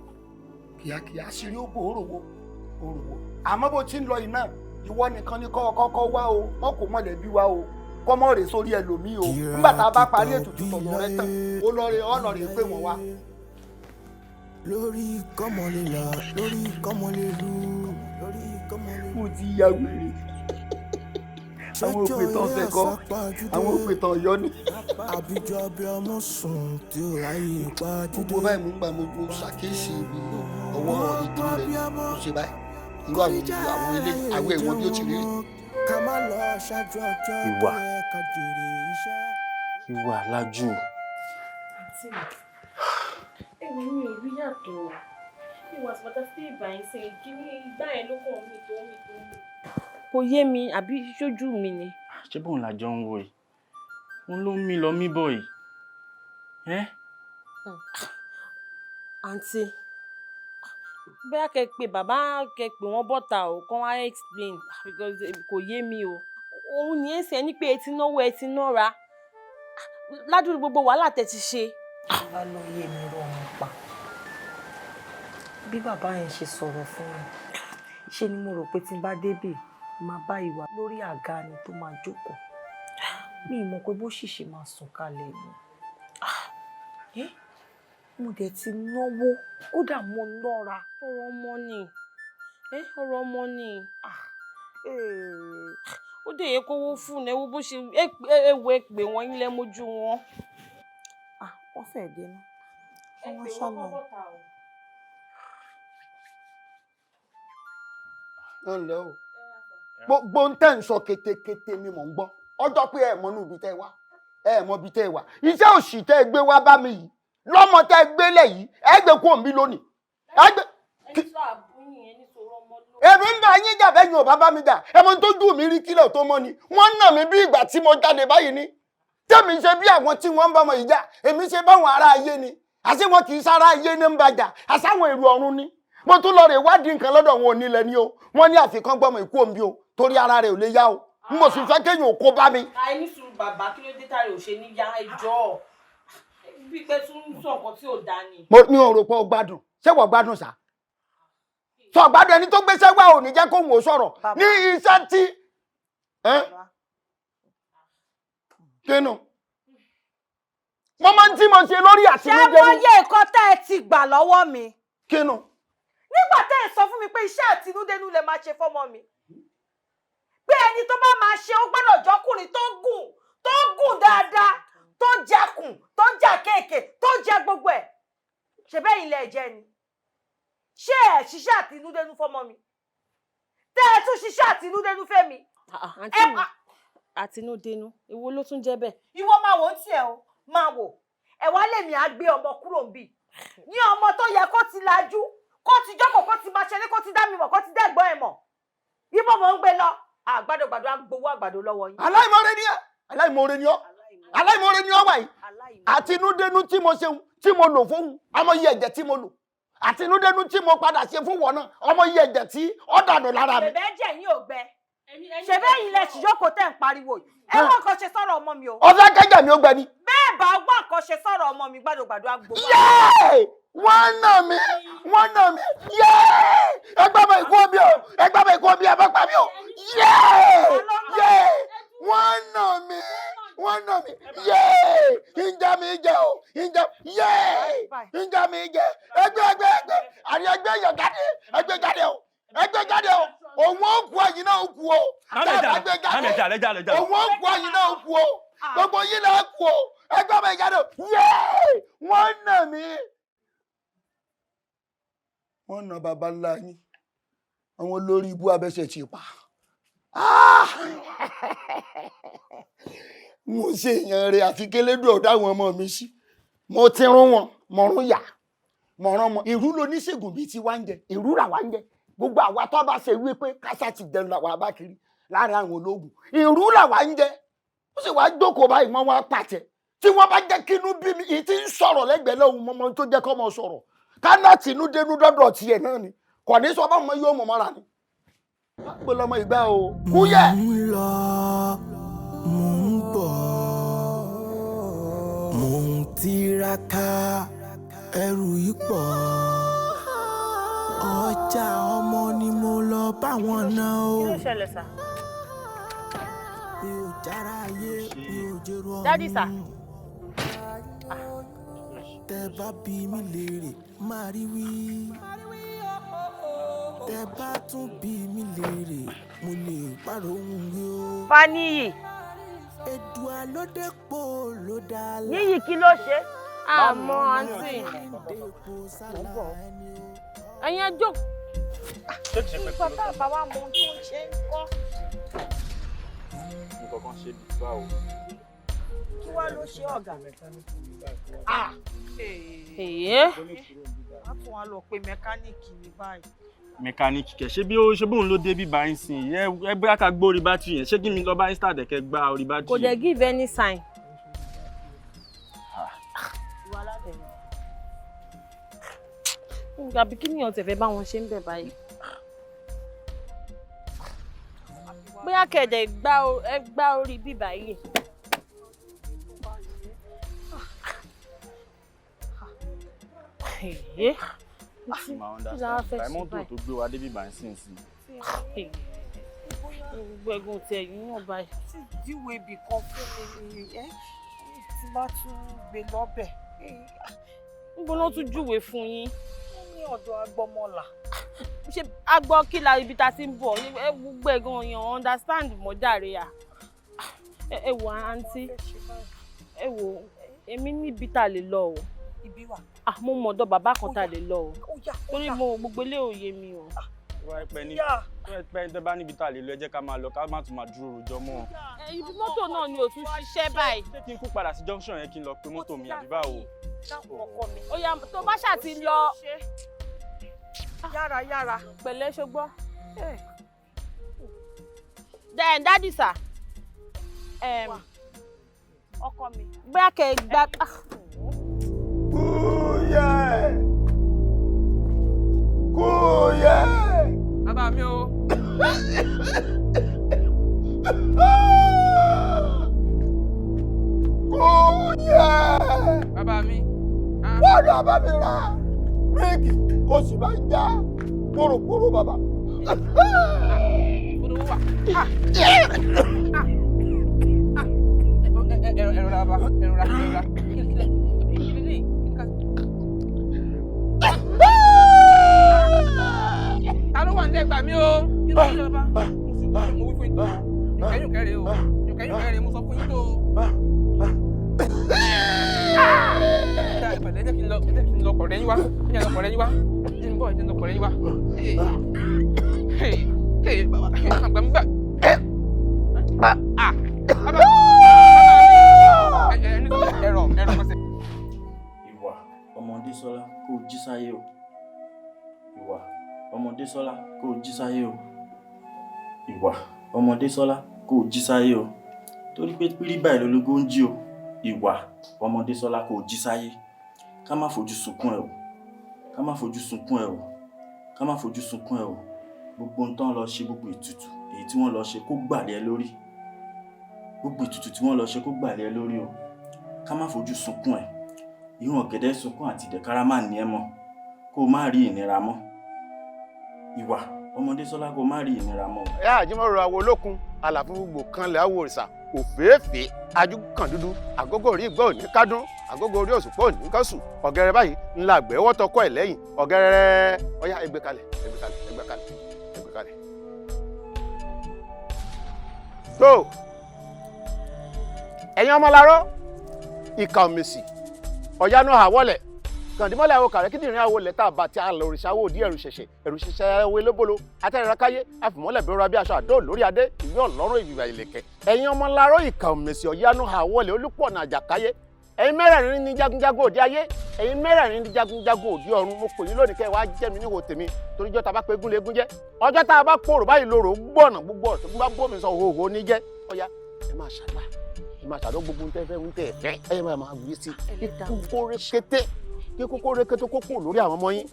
kíákíá àṣírí ó bò ó rò wó àmọ́ bó ti ń lọ iná ìwọ nìkan ní kọ́kọ́ wá o wọn kò mọ̀lẹ́bí wá o kọ́mọ́ rè sórí ẹlòmíì o nígbà tá a bá parí ètùtù tọ̀dọ̀ rẹ tán ó lọ rè pé wọ́n wá. lórí kọ́mọlélà lórí kọ́mọlélú lórí kọ́mọlélú. mo ti ya wèrè àwọn òpè tán fẹ́ kọ́ àwọn òpè tán yọ ni. àbíjọ abiyamọ sùn tí ó ráyè pàjùdé. gbogbo báyìí mo ń gbà mo ṣàkíyèsí ibi ọwọ́ ìdí rẹ̀ mo ṣe báyìí irú àwọn ilé àwọn ẹ̀wọ̀n bí ó ti rí rí. ká má lọ ṣáájú ọjọ́ tó yẹ ká jèrè iṣẹ́. ìwà lájú. àǹtí mi mi ò rí yàtọ̀ ìwà àtìpátá sí ìbàyín sí kí ní ìgbà yẹn ló kàn mí tó. kò yé mi àbí ṣojú mi ni. ṣé bóun la jọ ń wo yìí wọn ló ń mí lọ mí bọ̀ yìí. àǹtí bóyá kẹ́ pé bàbá kẹ́ pé wọ́n bọ́ta ò kàn wá explain because kò yé mi o òun ní ẹsẹ̀ ní pé etí náwó etí náà ládùúgbò gbogbo wàhálà tẹ́ ti ṣe. bá lọ yé mi rọ ọmọ pa bí bàbá yẹn ṣe sọ̀rọ̀ fún mi ṣé ni mo rò pé tí n bá débè máa bá ìwà lórí àga ni tó máa jókòó mi ì mọ̀ pé bó ṣìṣe máa sùn kalẹ̀ ni mo dẹ̀ ti náwó kódà mo lọ́ra. ọ̀rọ̀ ọmọ ni ó dé yẹ kówó fún ẹ wo bó ṣe ewu èpè wọn yín lẹ́mọ́jú wọn. wọ́n fẹ́ẹ́ dé ná wọ́n ṣàlàyé. ǹlẹ́ o gbogbo ń tẹ̀ ń sọ kétékété ni mò ń gbọ́ ọjọ́ pé ẹ̀ mọ́ nù ibi tẹ́ wá ẹ̀ mọ́ ibi tẹ́ wá iṣẹ́ òṣì tẹ́ gbé wá bá mi yìí lọ́mọ tẹ́ gbélé yìí ẹ gbé kó mi lónìí èmi ń bá yín jà bẹ́yìn ò bá bá mi jà ẹmọ tó dùn mí rí kílẹ̀ tó mọ́ ni wọ́n nà mí bí ìgbà tí mo jáde báyìí ni tẹ́mi ṣe bí àwọn tí wọ́n ń bá ọmọ yìí jà èmi ṣe báwọn ará ayé ni àti wọn kì í sára ayé ní ń bàjà àsáwọn èrò ọ̀run ni mo tún lọ rè wádìí nǹkan lọ́dọ̀ wọn ò nílẹ̀ ni o wọ́n ní àfikán gbọ́mọ ìkú òǹbí o torí ara rẹ̀ ò lè yá o n mo sì fẹ́ kéèyàn ò kó bá mi. àìní sùúrù bàbá kí ló dé tá rè ò ṣe ní yá ẹjọ́ bí pé tún sọ nǹkan tí ò dá ni. mo ní o rò pé o gbádùn ṣé wọ́n gbádùn sá sọ gbádùn ẹni tó gbéṣẹ́ wá ò ní jẹ́ kó wò sọ̀rọ̀ ní iṣẹ́ tí kínú mo máa ń tí mo ṣe lórí àtìlẹ́jẹ́ ṣé mo yẹ nǹkan tẹ́ ẹ ti gbà lọ́wọ́ mi. kínú. nígbà tẹ́ ẹ sọ fún mi mi pé iṣẹ́ àtinúdénú lẹ máa ṣe fọ́mọ mi pé ẹni tó bá máa ṣe ó gbọ́dọ̀ jọkùnrin tó gùn dáadáa tó jakùn tó jà kéèké tó jẹ gbogbo ẹ̀ ṣe bẹ́ẹ̀ ilẹ̀ ẹ̀jẹ̀ ni ṣé ẹ̀ ṣiṣẹ́ àtinúdénú fọ́mọ mi tẹ́ ẹ tún ṣiṣẹ́ àtinúdénú fẹ́mi. àǹtí mi àtinúdénú èwo ló tún jẹ́ bẹ́ẹ̀. ìwọ máa wò ó tiẹ̀ o máa wò ẹ wá lèmi á gbé ọmọ kúrò ń bì ní ọmọ tó yẹ kó ti lajú kó ti jókòó kó ti máa ṣeré kó ti dá mi mọ̀ kó ti dẹ́gbọ́n ẹ̀ mọ̀ ibo mò ń gbé lọ àgbàdògbàdò agbowó àgbàdo lọ́wọ́ yín. aláìmoore ni ọ́ aláìmoore ni ọ́ wáyé àtinúdénú tí mo ṣe tí mo lò fún ọmọ yìí ẹ̀jẹ̀ tí mo lò àtinúdénú tí mo padà ṣe fún wọn náà ọmọ yìí ẹ̀jẹ̀ tí ó dànù lára mi. bẹ̀bẹ̀ jẹ́ yín ò gbẹ ṣe bẹ́ẹ̀ yín lẹ ṣìjókòó tẹ̀ ń pariwo yìí ẹ wọ́n kan ṣe sọ̀rọ̀ ọmọ mi o. ọ̀fẹ́ kẹ́jà mi ó gbẹ ni. bẹ́ẹ̀ bá wọ́n kan ṣe sọ̀rọ̀ ọmọ mi gbàdògbàdò agbowó. yéé wọ́n nà mí yéé ẹgbẹ́ mi ìkú omi o ẹgbẹ́ mi ìkú omi ẹ bá pa mí o yéé wọ́n nà mí yéé ìjà mi jẹ o ìjà yéé ìjà mi jẹ ẹgbẹ́ àrí ẹgbẹ́ yọ jáde ẹgbẹ́ jáde o òun ó kú ẹ̀yin náà ó kú o ẹgbẹ́ jáde òun ó kú ẹ̀yin náà ó kú o gbogbo yín náà kú o ẹgbẹ́ mi jáde o yéé wọ́n nà mí. wọ́n nà bàbá ńlá yín àwọn olórí ibú abẹ́sẹ̀ ti pa. mo ṣe èèyàn rẹ̀ àfi kélédùn ọ̀dọ̀ àwọn ọmọ mi sí mo ti rún wọn mo rún yà mo rán mọ ìrú lóníṣègùn bíi ti wá ń jẹ ìrú là wá ń jẹ gbogbo àwa tó bá ṣe wípé kásá ti dẹnu làwa bá kiri láàrin àwọn ológun ìrú là wá ń jẹ ó sì wá jókòó báyìí wọ́n wá pàtẹ tí wọ́n bá jẹ́ kínú bí mi ìtí ń sọ̀rọ̀ lẹ́gbẹ̀ẹ́ lọ́hùn mọ́mọ́ tó jẹ́ kọ́ mọ́ sọ̀rọ̀ kánà tìǹúdénú dọ́dọ̀ tiẹ̀ náà ni kò ní sọ bá mọ yóò mọ̀ mọ́ra ni. pé lọ́mọ ìgbà o kúyẹ̀. mo ń lọ mo ń bọ̀ mo ń tiraka ẹrù yìí pọ̀ ọjà ọmọ ni mo lọ báwọn náà o. kí ló ṣẹlẹ̀ sà. mi ò jára ayé mi ò jẹ́rọ ọ̀hún. dádì sà. tẹ bá bí mi léèrè máa rí wí tẹ bá tún bí mi léèrè mo lè pàrọ̀ ohun rí o. Fáníyì. Èdùà ló dépò ló dá la. Níyì kí ló ṣe. àmọ́ àǹtí ẹ̀yin ẹjọ́. nípa tá a bá wà mọ ohun tó ń ṣe ń kọ́. nǹkan kan ṣe bí báwo. kí wàá ló ṣe ọ̀gá. wọ́n tún wá lọ pé mẹkáníìkì ní báyìí. mẹkáníìkì kẹ ṣé bí ó ṣe bóun ló dé bí báyìí sìn ẹ bóyá ká gbó orí bátìrì yẹn ṣé kí mi lọ bá insta dẹ̀kẹ́ gba orí bátìrì. kò dẹ̀ give any sign. àbí kí ni ọ̀tẹ̀ fẹ́ bá wọn ṣe ń bẹ̀ báyìí. bóyá kẹ̀dẹ̀ gbá orí bíbá yìí. mọ́tò tó gbé wa débi bá ń sìn sí. gbogbo ẹ̀gùn tí ẹ̀yìn náà báyìí. tí ìdíwèé ibì kan fún mi ẹ tí bá tún gbé lọ́bẹ̀. níbo ló tún júwèé fún yín. ní ọ̀dọ̀ agbọ́mọlà. ṣé agbọ́ kí la ibi ta ti ń bọ̀ gbogbo ẹ̀gùn èèyàn understand mọ́jàre à. ẹ wò àǹtí ẹ wò èmi níbi tá a lè lọ o. ibi wà. mo mọ̀ ọ̀dọ̀ bàbá kan tá a lè lọ o. torí mo gbogbo ilé òye mi o. wọ́n pẹ́ ní tẹ́ bá níbi tá a lè lọ ẹ jẹ́ ká máa lọ ká má tún máa dúró rojọ́ mọ́. ibi mọ́tò náà ni ò tún ṣiṣẹ́ báyìí. ṣé kí n kú padà sí junction yẹn kí n lọ pe mọ́tò mi àbí báwo. ó yá tó bá ṣáà ti lọ. yára. pẹ̀lẹ́ ṣogbọ́. dádì sà ọkọ mi bóyá kẹ́ ẹ gbá. Kúyẹ̀. Bàbá mi o. Kúyẹ̀. Bàbá mi. Wọ́n lọ bá mi ra bíríkì kó sì máa ń já kúrúkúrú bàbá. Kúrú wà. Ẹ̀rọ bàbá ẹ̀rọ. gbà mí o kí ló ń jọba mo wí fún yín tó yùnkẹ́yùnkẹ́ rèé o yùnkẹ́yùnkẹ́ rèé mo sọ fún yín tó. ẹ jẹ́ kí n lọ pọ̀rẹ́ yín wá ẹ jẹ́ lọ pọ̀rẹ́ yín wá ẹ ń bọ̀ ẹ jẹ́ lọ pọ̀rẹ́ yín wá. àgbà mi gbà. ẹ̀rọ mọ́sẹ̀. Ìwà ọmọdé Sọlá kó jí sáyé o. Ìwà ọmọdé Sọlá kó jí sáyé o. Ìwà ọmọdé Sọlá kó jí sáyé o. Torí pé pírí báyìí lológo ń jí o. Ìwà ọmọdé Sọlá kó jí sáyé. Ká má fojú sunkún ẹ o. Ká má fojú sunkún ẹ o. Ká má fojú sunkún ẹ o. Gbogbo nǹkan lọ ṣe gbogbo ètùtù èyí tí wọ́n lọ ṣe kó gbàlẹ́ lórí. Gbogbo ètùtù tí wọ́n lọ ṣe kó gbàlẹ́ lórí o. Ká má fojú sunkún ẹ. Ìwọ̀n ọ̀gẹ̀dẹ̀ sunkún àti ìdẹ̀kára má ní ẹ mọ́. Kó má rí ìnira mọ́. Ìwà ọmọdé Sọlá kó má rí ìnira mọ́. Ẹ àjímọ̀rọ̀ àwo olókun àlàfo gbogbo kan lẹ́ àwo òrìṣà òféèfé ajúkàn dúdú àgógó orí ìgbọ́ òní kádún àgógó orí òṣùpá òní kásù ọ̀gẹ̀rẹ̀ báyìí ńlá àgbẹ̀wọ́ tọkọ ẹ̀ lẹ́yìn ọ̀gẹ̀rẹ̀ ọ̀yá ẹgbẹ́ kalẹ̀. tó ẹ̀yin ọmọ larọ́ ìkà òmèsì ọ̀yánú àwọ̀lẹ̀ kàndínmọ́lẹ̀ àwọn kàrẹ́ kíndìnrín àwọn lẹ́tà àbàtì àlọ́ òrìṣà owó òdí ẹ̀rù ṣẹ̀ṣẹ̀ ewé lóbolo atẹ́rẹ̀rákáyé àfìmọ́lẹ̀ bí rọra bí aṣọ àdó lórí adé ìwé ọ̀lọ́rọ̀ ìbìbà ìlẹ̀kẹ̀ ẹ̀yin ọmọ larọ́ ìkà òmèsì ọ̀yánú àwọ̀lẹ̀ olúpọ̀nà àjàkáyé ẹ̀yin mẹ́rẹ̀ẹ̀rin ní jagunjagun òde ayé ẹ̀yin mẹ́rẹ̀ẹ̀rin ní jagunjagun òde ọ̀run mo pè yín lónìí kẹ́ ẹ wá jẹ́ mi níhò tèmi torí ọjọ́ tá a bá pé gúnlé gún jẹ́ ọjọ́ tá a bá pòrò báyìí lòrò gbọ̀nà gbogbo ọ̀rọ̀ tó bá bómi sọ hòhò ní jẹ́ ọ̀yá ẹ máa ṣàdúrà ẹ máa ṣàdúrà gbogbo tẹ́ fẹ́ ń tẹ́ fẹ́ ẹ máa wí sí kíkú rékété kí kókó rékété kó kúrò lórí àwọn ọmọ yín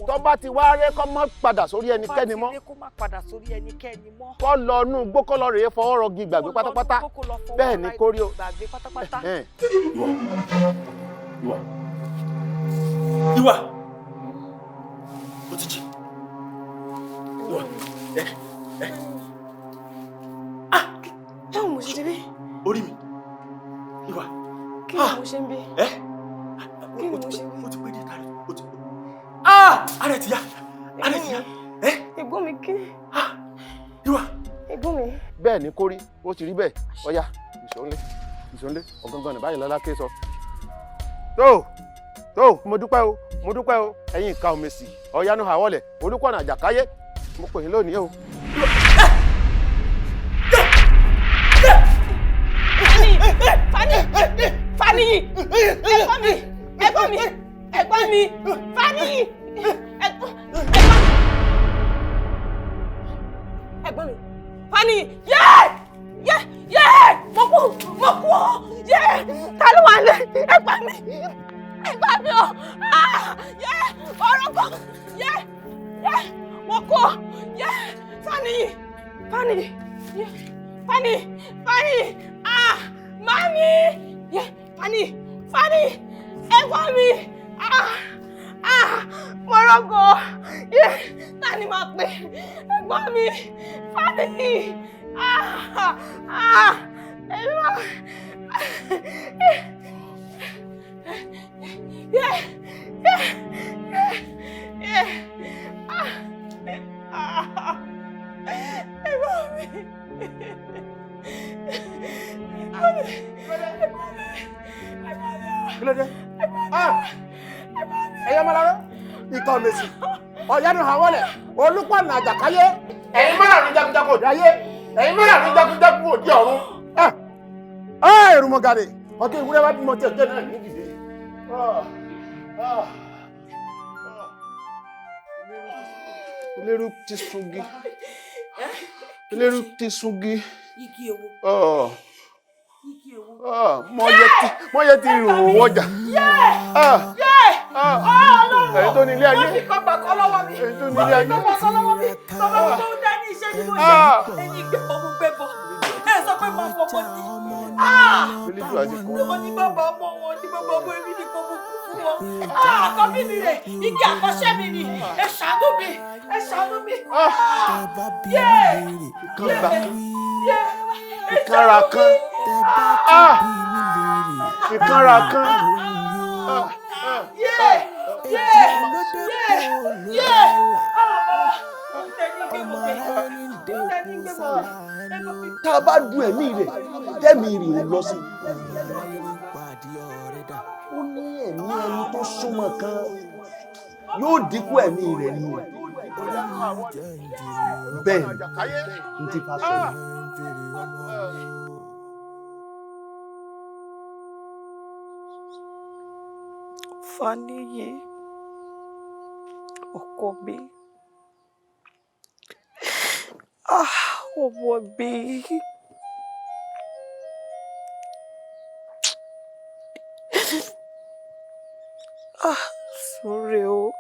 tó bá ti wá ré kó má padà sórí ẹnikẹ́ni mọ́ kó lọ nú gbókó lọ rèé fọwọ́ rọgì gbàgbé pátápátá bẹ́ẹ̀ ni kó rí o. Ìwà ó ti jí Ìwà báwo mo ṣe débí. orí mi Ìwà kí ni mo ṣe ń bí. kí ni mo ṣe ń bí. ó ti pẹ́ dé tàrí ó ti ààrẹ ti yá ààrẹ ti yá. ẹ̀gbọ́n mi kí. Ìwà ẹ̀gbọ́n mi. bẹ́ẹ̀ ni kó rí ó ti rí bẹ́ẹ̀ ọ̀yá ìṣòǹlé ọ̀gángan ní báyìí lọ́lá ké sọ. tó mo dúpẹ́ o ẹ̀yin ìka òmèsì ọ̀yánú àwọ̀lẹ̀ olúkọ̀nà àjàkáyé mo pè yín lónìí o. Faniyi ẹ̀gbọ́n mi Faniyi ẹ̀gbọ́n mi Faniyi mo kú ta ló wà lẹ ẹ̀gbọ́n mi o orúkọ mo kú Faniyi mami Fani ẹ̀gbọ́n mi morogo ta ni máa pè ẹ̀gbọ́n mi Fani kílódé ẹ̀yin ọmọ larọ́ ìkà òmèsì ọ̀yánú àwọ̀lẹ̀ olúpọ̀nà àjàkáyé ẹ̀yin mẹ́rẹ̀ẹ̀rin jagunjagun òde ayé ẹ̀yin mẹ́rẹ̀ẹ̀rin jagunjagun òde ọ̀run èrùmọ̀gàdè ọjọ́ ìwúrẹ́ wá bímọ tí ọjọ́ náà ní dìde. eléru ti sungi igi ewo. Mọ yẹ ti rò owó ọjà. Ẹ̀yin tó ní ilé ayé. Ẹ̀yin tó ní ilé ayé. Bàbá mi tó ń dá ní iṣẹ́ ní mo ṣe. Ẹ̀yin gbẹ̀bọ̀ mo gbẹ̀bọ̀. Ẹ sọ pé mo fọmọ ní. Mo ní bàbá ọmọ wọn ní bàbá ọmọ èmi ní kò mú kú fún wọn. Àkọ́bí mi rè igi àkọ́ṣẹ́ mi ni. Ẹ ṣàánú mi. Ìkanra kan. Ìkanra kan. a bá du ẹ̀mí rẹ̀ tẹ́mi rẹ̀ ò lọ sí. ó ní ẹ̀mí ẹni tó súnmọ́ kan yóò dínkù ẹ̀mí rẹ̀ ni o. bẹ́ẹ̀ ni n ti fa sọ yìí. Faniyi, ọkọ mi, ọmọ mi, sorry o,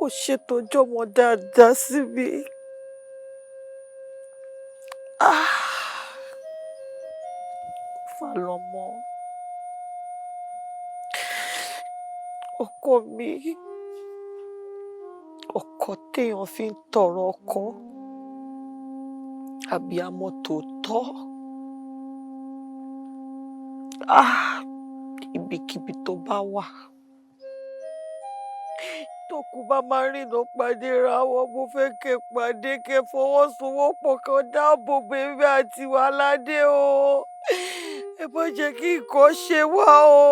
ó ṣe tó jọmọ dáadáa sí mi. Fálọmọ, ọkọ mi, ọkọ téèyàn fi ń tọrọ ọkọ, abiyamọ tòótọ́. Ibikíbi tó bá wà, tó kù bá máa rìnà pàdé ra wọn, mo fẹ́ kẹ́ pàdé kẹ́ fọwọ́sowọ́pọ̀ kan dáàbò bo èmi àti Wáládé o. Ẹ má jẹ́ kí nǹkan ṣe wá o.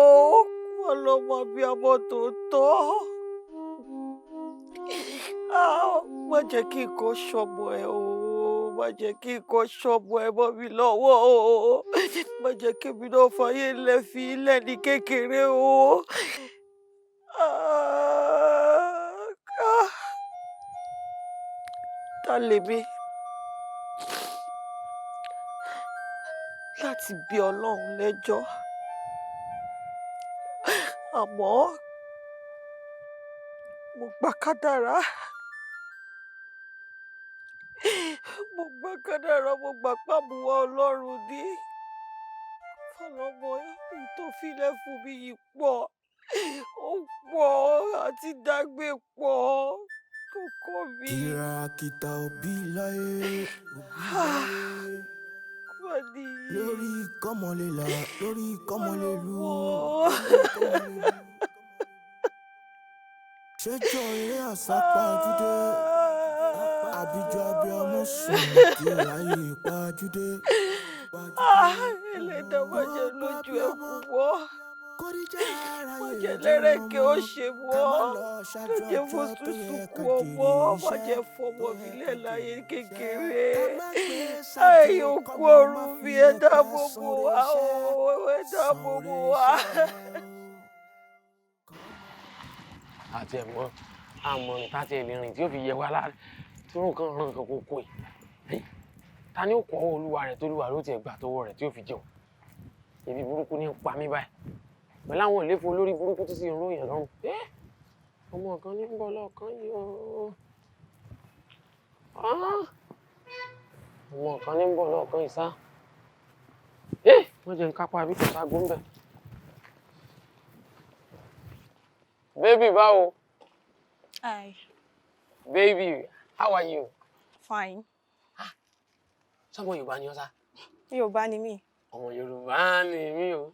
Wọ́n lọ́mọ abiyamọ tòótọ́. Má jẹ́ kí nǹkan ṣọmọ ẹ o. Má jẹ́ kí nǹkan ṣọmọ ẹ mọ́ mi lọ́wọ́ o. Má jẹ́ kí èmi náà fàyè lẹ̀ fi ilẹ̀ ní kékeré o. Ta lèmi láti bí Ọlọ́run lẹ́jọ́, àmọ́ mo gbà kádàrá. Mo gbà kádàrá, mo gbà pàmùwà Ọlọ́run ní. Fọlọ́mọ tó filẹ̀ fún mi yìí pọ̀, ó pọ̀ àti dágbé pọ̀ kókó mi. Kìràkìtà òbí láyé, lórí kọ́mọlélà, lórí kọ́mọlélú. Ṣéjọ́ eré àsápajúdé, àbíjọ abiyamọ sùn kí ráyè pajúdé. Ẹlẹ́dàá má jẹ́ lójú ẹkún wọ́. Má jẹ́ lẹ́rẹ̀kẹ́ ó ṣe wọ́. Má jẹ́ fòtútù kú ọmọ. Má jẹ́ fọmọ mi lẹ̀ láyé kékeré. Ayé òkú ọ̀run mi ẹ dáàbò bò wá o. Ẹ dáàbò bò wá. Àti ẹ̀mọ́ àmọ́ ní táti ẹ̀ lè rìn tí ó fi yẹ wá lára tí ó nǹkan ràn nǹkan kókó yìí. Ta ni ó kọ́ olúwa rẹ̀ tó olúwa rẹ̀ ó tiẹ̀ gbà tọwọ́ rẹ̀ tí ó fi jẹun. Ibi burúkú ní ń pa mí báyìí. Pẹ̀lú àwọn ìléfo olórí burúkú tó sì ń ròyìn lọ́rùn. Ọmọ kan ní ń bọ̀ lọ́ọ̀kan yìí o. Ọmọ kan ní ń bọ̀ lọ́ọ̀kan yìí sá. Wọ́n jẹ́ ń kápá àbí kò ságo ń bẹ̀. Baby, báwo? Hi. Baby, how are you? Fine. Sọ́mọ Yorùbá ni ọ́ sá? Yorùbá ni mí. Ọmọ Yorùbá ni mí o.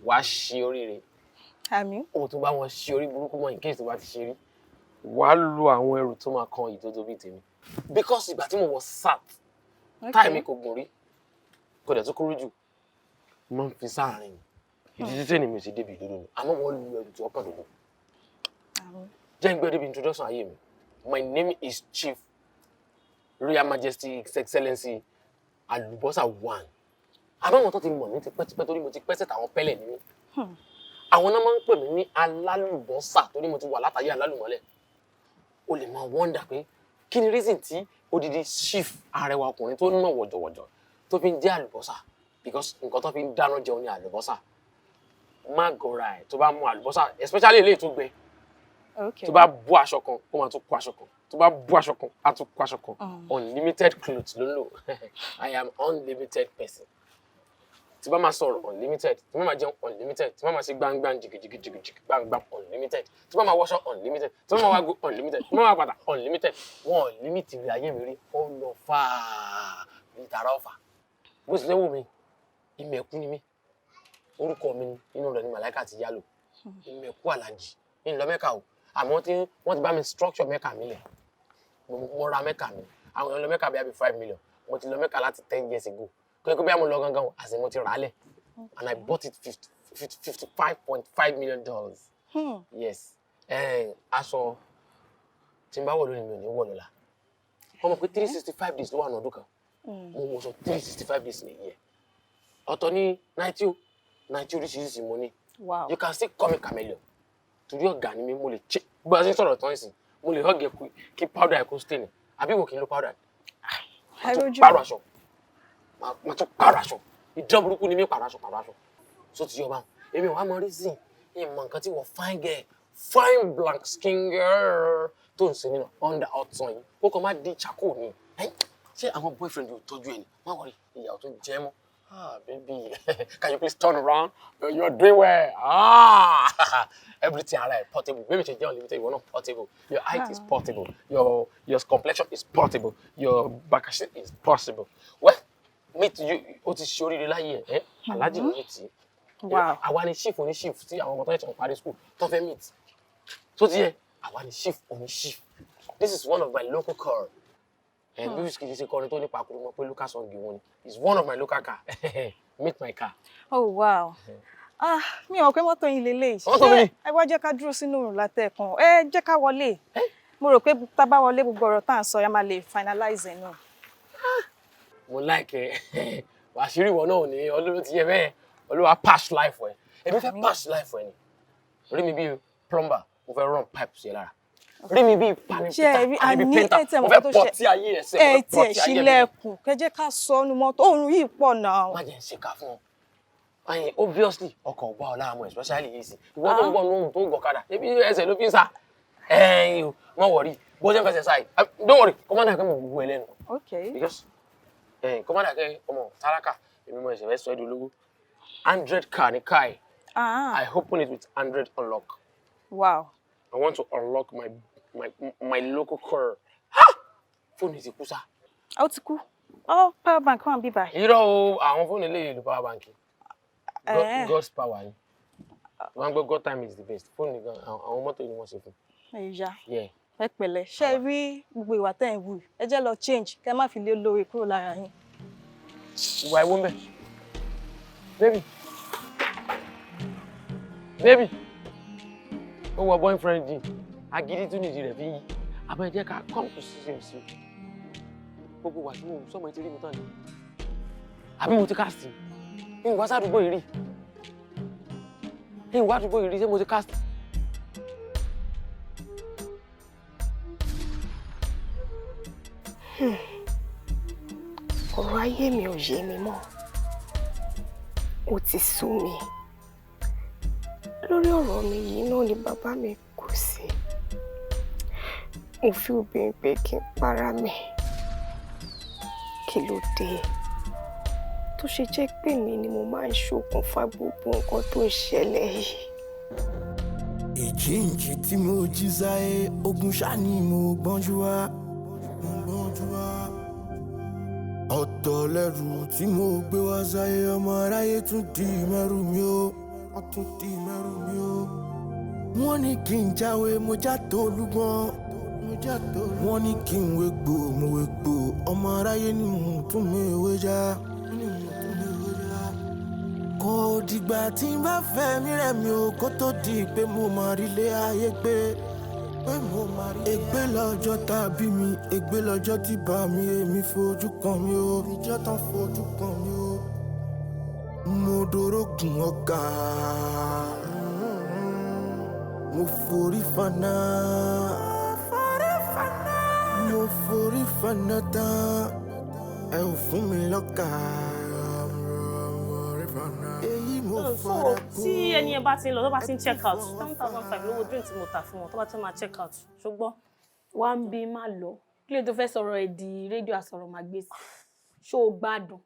Wàá ṣe oríire. Àmín. O tún bá wọn ṣe orí burúkú mọ́ in case tó bá ti ṣe rí. Wàá lo àwọn ẹrù tó máa kan ìdodo bíi tèmi. Because ìgbà tí mo wọ sat, táìmì kò gùn rí, kò dẹ̀ tó kúrú jù, mo máa ń fi sáàárín. Ìdí títí ni mi ò ṣe débi ìdodo mi. Àmọ́ wọ́n lu ẹrù tó ọkàn dodo. Jẹ́ ń gbé débi introduction ayé mi. My name is Chief Royal Majesty His Excellency Alubosa One. Àmọ́ àwọn tó ti mọ̀ mí tipẹ́tipẹ́ torí mo ti pẹ́sẹ̀ tàwọn pẹ́lẹ̀ ní mí. Àwọn náà máa ń pè mí ní alálùbọ́sà torí mo ti wà látàyè alálùmọ́lẹ̀. O lè máa wọ́ndà pé kí ni reason tí odidi chief arẹwà ọkùnrin tó ná wọ̀jọ̀wọ̀jọ̀ tó fi ń jẹ́ àlùbọ́sà because nǹkan tó fi ń dáná jẹun ní àlùbọ́sà. Má gọra ẹ̀ tó bá mú àlùbọ́sà especially eléyìí tó gbẹ. Tó bá bú aṣọ kan ó máa tún kó aṣọ kan. Tó bá bú aṣọ kan á tún kó aṣọ kan. Unlimited clothes ló ń lò. I am unlimited person. Tí bá máa sọ̀rọ̀ unlimited, tí bá máa jẹun unlimited, tí bá máa ṣe gbangban jìgìjìgìjìgì gbangban unlimited, tí bá máa wọṣọ unlimited, tí bá máa wágo unlimited, tí bá máa bàtà unlimited. Wọ́n limit ìrìn ayé mi rí, ó lọ fàá ní tààrà ọ̀fà. Bó ti léwu mi, ìmẹ̀kú ni mí. Orúkọ mi ni inú rẹ̀ ni màláìka ti yálò. Ìmẹ̀kú Àlàjì in lọ Mẹ́kà o àmọ́ wọ́n ti bá mi structure Mẹ́kà mi lẹ̀ mo ra Mẹ́kà mi àwọn èèyàn lọ Mẹ́kà bí i 5 million mo ti lọ Mẹ́kà láti 10 years ago kí bí a mo lọ gangan àti mo ti rà á lẹ̀ and I bought it $55.5 million. Yes aṣọ tí n bá wọ̀ lónìí mi ò ní wọ̀ lọ́la wọ́n mọ̀ pé 365 days ló wà ní ọdún kan mo wọ̀ sọ 365 days ní ìyẹn ọ̀tọ̀ ní 90 oríṣiríṣi mo ní you can still call me chameleon torí ọ̀gá ni mi mo lè ṣe bó a ṣe sọ̀rọ̀ tán ìsìn mo lè hug ẹ̀ kí powder ẹ̀ kó stay ni àbí wò kí n lo powder pààrọ̀ aṣọ máa tún pààrọ̀ aṣọ ìdán burúkú ni mi pààrọ̀ aṣọ so ti yọ báwọn èmi ò wá mọ reason ìmọ̀ nǹkan tí wọ́n fine girl fine black skin girl tó ń ṣe nínú under hot sun yìí ó kàn máa di charcoal ni ṣé àwọn boyfriend yóò tọ́jú ẹ̀ ni má wọrí ìyàwó tó jẹ́ mọ́ baby can you please turn around you're doing well everything ara ẹ̀ portable baby ṣe jẹ́ unlimited ìwọ náà portable your height is portable your complexion is portable your bakashe is possible well meet you ó ti ṣe oríire láyé ẹ̀ alájì ní ti àwa ni chief oní chief tí àwọn ọmọ tó ń ṣe parí school tó fẹ́ meet tó ti yẹ àwa ni chief oní chief this is one of my local car bí wíṣkì ti ṣe kọrin tó nípa kúrú mọ́ pé local song wọn ni is one of my local car meet my car. Oh wow mi ò pé mọ́tò yín lélẹ̀ ṣé ẹ wá jẹ́ ká dúró sínú òrùn látẹ̀kùn ẹ jẹ́ ká wọlé mo rò pé tá bá wọlé gbogbo ọ̀rọ̀ tá à ń sọ ya máa lè finalize ẹ̀ náà. mo like àṣírí ìwọ náà ní ọlọ́run ti yẹ bẹ́ẹ̀ olúwa pass life ẹ̀ èmi fẹ́ pass life ẹ̀ ni rí mi bí plumber mo fẹ́ run pipe sí ẹ lára rí mi bí panipita àbí painter mo fẹ́ pọ̀ tí ayé ẹ̀ sẹ́ ẹ tiẹ̀ ṣílẹ̀kùn kẹjẹ́ ká sọ ọ́nù mọ́tò òórùn yìí pọ̀ náà. má jẹ́ ń ṣe ká fún ọ ayin obviously ọkọ̀ ọba ọ̀la àmọ́ especially yìí sí ìwọ tó ń gbọ́ ohun tó ń gbọ̀kadà ebi ẹsẹ̀ ló fi ń sá ẹ̀yìn o má wọ̀rí bó ṣe ń fẹsẹ̀ sáì don't worry commander kẹ́ mọ̀ gbogbo ẹ lẹ́nu because commander kẹ́ ọmọ tálákà èmi mọ̀ ẹ̀sẹ̀ fẹ́ sọ ẹ́ di olówó 100 car ní car ẹ̀ I open it with 100 unlock. Wow. I want to unlock my local car. Fóònù ti kú sá. Ó ti kú. Power bank wà bí báyìí. Irọ́ o, àwọn fóònù eléyìí ló power bank. God's power ni. Wọ́n gbọ́ God time is the best. Fóònù gan àwọn mọ́tò ni wọ́n ṣe fún. Ẹ̀yà. Ẹ pẹ̀lẹ́, ṣé rí gbogbo ìwà tẹ́ ẹ̀ wù ẹ jẹ́ lọ change kẹ́ má fi lé lórí kúrò lára yín. Ìwà ìwọ mbẹ. Baby. Ó wọ boyfriend yìí. Agídí tún nìdí rẹ̀ fi yí. Àbẹ̀ jẹ́ ká come to see. Gbogbo wà tí mo sọ́mọ ti rí mi tán ni. Àbí mo ti cast. Ìwà sádùúgbò yìí rí. Ìwà àdúgbò yìí rí ṣé mo ti cast. Ọ̀rọ̀ ayé mi ò yé mi mọ́. Ó ti sú mi. Lórí ọ̀rọ̀ mi yìí náà ni bàbá mi kú sí. Mo fi obìnrin pé kí n para mi. Kí ló dé? Tó ṣe jẹ́ pé mi ni mo máa ń ṣokùnfà gbogbo nǹkan tó ń ṣẹlẹ̀ yìí. Ìjíǹjí tí mo jí sáyé ogun ṣá ni mo gbọ́njú wá. Ọ̀tọ̀ lẹ́rù tí mo gbé wá sáyé ọmọ aráyé tún di mẹ́rù mi ó. Wọ́n tún di mẹ́rù mi ó. Wọ́n ní kí n jáwé mo já tó olúgbọ́n. Wọ́n ní kí n wégbò mo wégbò ọmọ aráyé ni mo tún mi ìwé já. Kò dìgbà tí n bá fẹ́ mi rẹ̀ mi ò kó tó di pé mo máa rí ilé ayé gbé. Ègbé lọ́jọ́ tàbí mi, ègbé lọ́jọ́ tí bá mi èmi fojú kan mi ó. Níjọ́ tán fojú kan mi ó. Mo dorógun ọ̀gá. Mo forí fana. Mo forí fana tán. Ẹ ò fún mi lọ́gà. So tí ẹni ẹ bá ti ń lọ tó bá ti ń check out 7,500 lówó drink tí mo tà fún wọn tó bá ti máa check out ṣùgbọ́n wá ń bí má lọ kí ló tó fẹ́ sọ̀rọ̀ ẹ̀ di rédíò àsọ̀rọ̀mágbèsì ṣó o gbádùn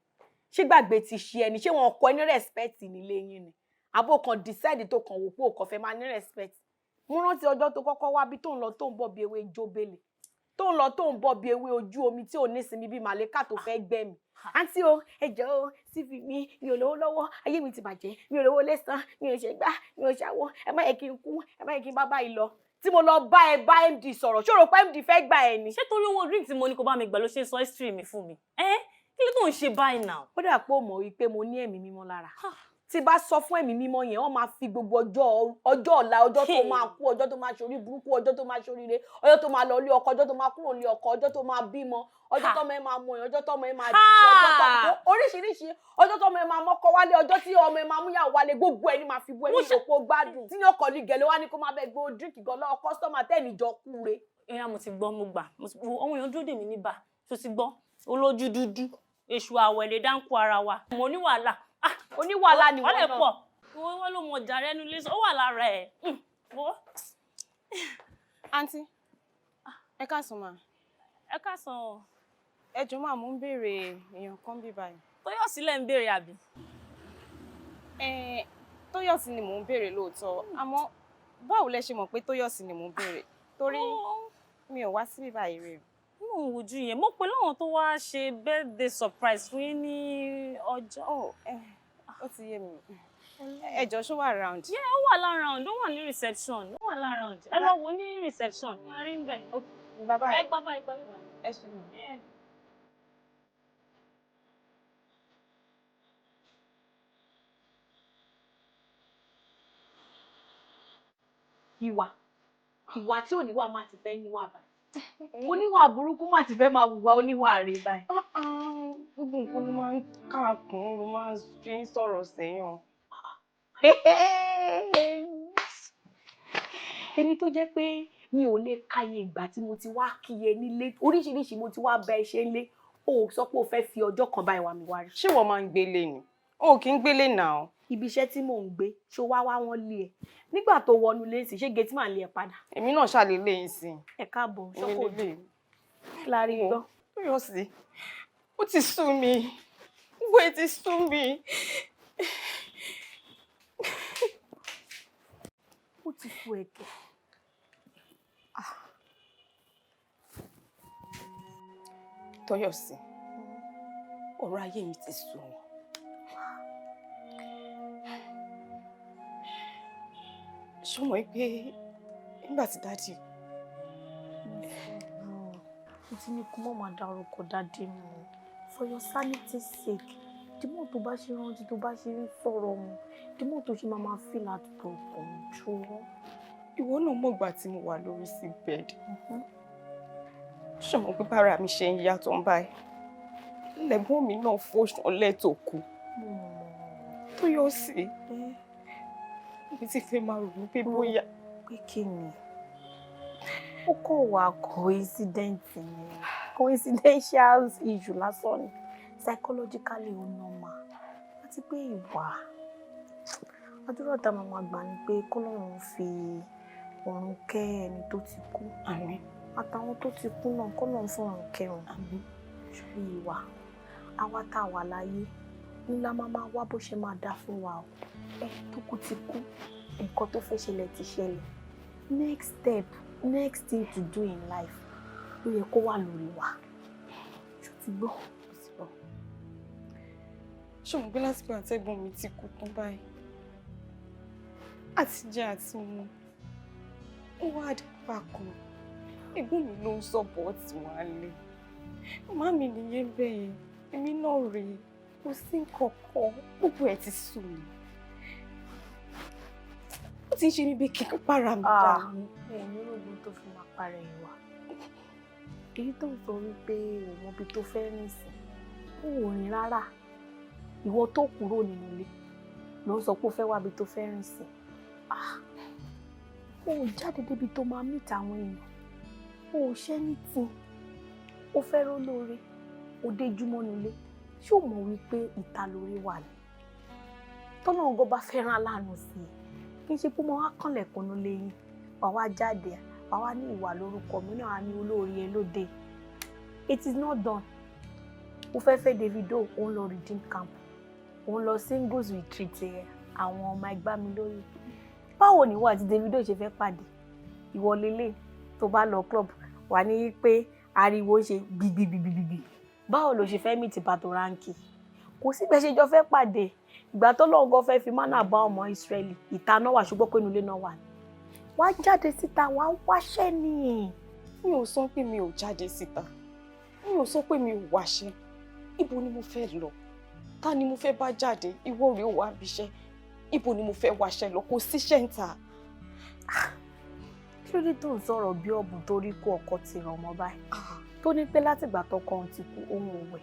ṣé gbàgbé ti ṣe ẹni ṣé wọn kọ ẹ ní respect nílé yín ni àbó kan decide tó kàn wò pé o kàn fẹ́ máa ní respect mo rántí ọjọ́ tó kọ́kọ́ wá bí tó ń lọ tó ń bọ̀ bí ewé jóbélé tó ń lọ tó ń bọ̀ bí ewé ojú omi tí ò ní sinmi bí màlẹ́kà tó fẹ́ gbẹ́ mi. Àǹtí o, ẹ jọ̀ọ́ o, CV mi ò lówó lọ́wọ́, ayé mi ti bàjẹ́, mi ò lówó lẹ́sàn, mi ò ṣe gbá, mi ò ṣàwọ́, ẹ má yẹ kí n kú, ẹ má yẹ kí n bá báyìí lọ. Tí mo lọ bá MD sọ̀rọ̀, ṣó rò pé MD fẹ́ gbà ẹ ni? Ṣé torí owó drink tí mo ní kó bá mi gbà ló ṣe sọ history mi fún mi? Kí ló tó ń ṣe báyìí náà? Ó dà pé ó mọ̀ wípé mo ní ẹ̀mí mímọ́ lára. Tí bá sọ fún ẹ̀mí mímọ́ yẹn, wọ́n máa fi gbogbo ọjọ́ ọ̀la, ọjọ́ tó máa kú, ọjọ́ tó máa ṣorí burúkú, ọjọ́ tó máa ṣoríire, ọjọ́ tó máa lọ ilé ọkọ, ọjọ́ tó máa kúrò ilé ọkọ, ọjọ́ tó máa bímọ, ọjọ́ tọ́mọ ẹ máa mọ èèyàn, ọjọ́ tọ́mọ ẹ máa dìde, ọjọ́ tọ́mọ oríṣiríṣi, ọjọ́ tọ́mọ ẹ máa mọ́kọ wálé, ọjọ́ tí ọmọ ẹ máa mú yàwó wálé, gbogbo ẹ ní máa fi bú ẹ ní ìròpó gbádùn. Tí yóò kọ́ ní gẹ̀lẹ́ wá ní kó máa bẹ gbé díríkì gan lọ́wọ́ kọ́sítọ́mà tẹ́ẹ̀nì jọ kúre. Mo ti gbọ́, mo gbà. Ọmọ èèyàn dúró dè mí níbà. Tó ti gbọ́, olójú dúdú, èṣù àwẹ̀lẹ̀ dáńkù ara wa. Mo ní wàhálà. Oníwàhálà ni wọ́n náà. Wọ́n lè pọ̀. Wọ́n ló mọ ọjà rẹ̀ nílé, ó wà lára ẹ̀. Àǹtí, ẹ káàsán mà. Ẹ káàsán. Ẹ jọ̀ọ́ mà, mo ń béèrè èèyàn kan bí báyìí. Tóyọ̀sí lẹ̀ ń béèrè àbí? Tóyọ̀sí ni mò ń béèrè lóòótọ́, àmọ́ báwo lẹ ṣe mọ̀ pé Tóyọ̀sí ni mò ń béèrè? Torí mi ò wá síbí báyìí rí o. Mo ò wojú yẹn, mo pe láwọn tó wá ṣe birthday surprise fún yín ní ọjọ́. Ó ti yé mi. Ẹ jọ̀ọ́ ṣó wà around? Ó wà láround, ó wà ní reception, ó wà láround. Ẹ lọ wo ní reception, a rí ń bẹ̀. Bàbá ẹ gbá báyìí. Ẹ ṣe mọ̀. Ìwà tí ò níwà máa ti fẹ́ níwà báyìí. Oníwà burúkú máa ti fẹ́ máa wùwà oníwà rè báyìí. Gbogbo nǹkan ló máa ń káàkùn, ló máa ń fi ń sọ̀rọ̀ sẹ́yìn. Ẹni tó jẹ́ pé mi ò lè káyé ìgbà tí mo ti wá kíyè nílé, oríṣiríṣi mo ti wá bá ẹ ṣe nílé, o sọ pé o fẹ́ fi ọjọ́ kan báyìí wá mi wá rí. Ṣé wọ́n máa ń gbélé ni? O kì í gbélé náà. Ibi iṣẹ́ tí mò ń gbé, ṣó wá wọ́n lé ẹ. Nígbà tó wọnú lé sí, ṣé gẹ́tì máa lé ẹ padà? Èmi náà ṣàlè lé yín sí. Ẹ káàbọ̀, ṣọ́kò dé. Lárí gbọ́. Tóyọ̀sí, ó ti sú mi. Gbogbo ẹ ti sú mi. Ó ti sú ẹ̀kẹ́. Tóyọ̀sí, ọ̀rọ̀ ayé mi ti sú mi. Ṣé mọ̀ pé nígbà tí dáàdì. Mo ti ní kó má máa dá orúkọ dáadé mi. For your sanity's sake, the more tó bá ṣe rántí, tó bá ṣe rí sọ̀rọ̀ wọn, the more tó ṣe máa feel out of control. Ìwọ náà mọ̀gbà tí mo wà lórí sí bed. Ṣé mọ̀ pé bára mi ṣe ń yàtọ̀ ń báyìí? Lẹ́gbọ́n mi náà fòṣàn lẹ́tọ̀ kú. Tóyọ̀sí, mi ti fẹ́ máa rò pé bóyá. Pé kí ni? Ó kọ̀ wá coincidental issue lásán ni. Psychologically ó normal. Àti pé ìwà. Àdúrà tá máa gbà ni pé k'Ọlọ́run fi ọ̀run kẹ́ ẹni tó ti kú. Àmín. Àtàwọn tó ti kú náà k'Ọlọ́run fún ọ̀run kẹ́ wọn. Àmín. Ṣùgbọ́n ìwà, àwa tá wà láyé, ńlá máa wá bó ṣe máa dá fún wa o. Tó kú ti kú, nǹkan tó fẹ́ ṣẹlẹ̀ ti ṣẹlẹ̀. Next step, next thing to do in life, ló yẹ kó wà lórí wa. Ṣó ti gbọ́? Ṣé mo gbé lásìkò àtẹ̀gbọ́n mi ti kú tán báyìí? Àti jẹ àti mu. Ó wá àdìpá kan. Ẹ̀gbọ́n mi ló ń sọ́pọ̀tì wá lé. Màmá mi nìyẹn bẹ́ẹ̀, èmi náà rèé. Kò sí nǹkan kan, gbogbo ẹ̀ ti sú mi. Ó ti ń ṣe mí bí kí n para mi dà. Ẹ̀yin ológun tó fi máa para ìwà. Èyí tó ń sọ wípé òun ibi tó fẹ́ rìn sí, ó ò rìn rárá. Ìwọ tó kúrò nínú ilé ló ń sọ pé ó fẹ́ wá ibi tó fẹ́ rìn sí. Ó jáde débi tó máa meet àwọn èèyàn. Ó ṣẹ́ ní tí. Ó fẹ́ rólóore. Ó déjúmọ́ nílé. Ṣé o mọ̀ wípé ìta lórí wà ní? Tọ́lọ́run gan bá fẹ́ràn aláàánú sí i. Kì í ṣe pé mo wá kànlẹ̀kùn nílé yín. Wà wá jáde, wà wá ní ìwà lórúkọ mi náà ní olóore ẹ lóde. It is not done. Ó fẹ́ fẹ́ Davido, ó ń lọ redeem camp. Ó ń lọ singles retreat àwọn ọmọ ẹgbá mi lórí. Báwo ni ìwọ àti Davido ṣe fẹ́ pàdé? Ìwọ lélẹ̀ tó bá lọ club, wà ní pé ariwo ṣe gbìgbìgbìgbì báwo ló ṣe fẹ́ mí ti pàtó ránkì kò sí bẹ́ẹ̀ ṣe jọ fẹ́ pàdé ìgbà tó lọ́ngọ́ fẹ́ fi mánà bá ọmọ Ísírẹ́lì ìta náà wà ṣùgbọ́n pé inú ilé náà wà ní wá jáde síta wá wáṣẹ́ ni. Mi ò sọ pé mi ò jáde síta mi ò sọ pé mi ò wáṣẹ́ ibo ni mo fẹ́ lọ ta ni mo fẹ́ bá jáde ìwọ rèé wá bíṣẹ́ ibo ni mo fẹ́ wáṣẹ́ lọ kò síṣẹ́ ń ta. Kí ló dé tó ń sọ̀rọ̀ bí ọ̀bùn torí kó ọkọ ti ràn ọmọ báyìí tó ní pé látìgbà tọkọ òun ti kú ohun òwẹ̀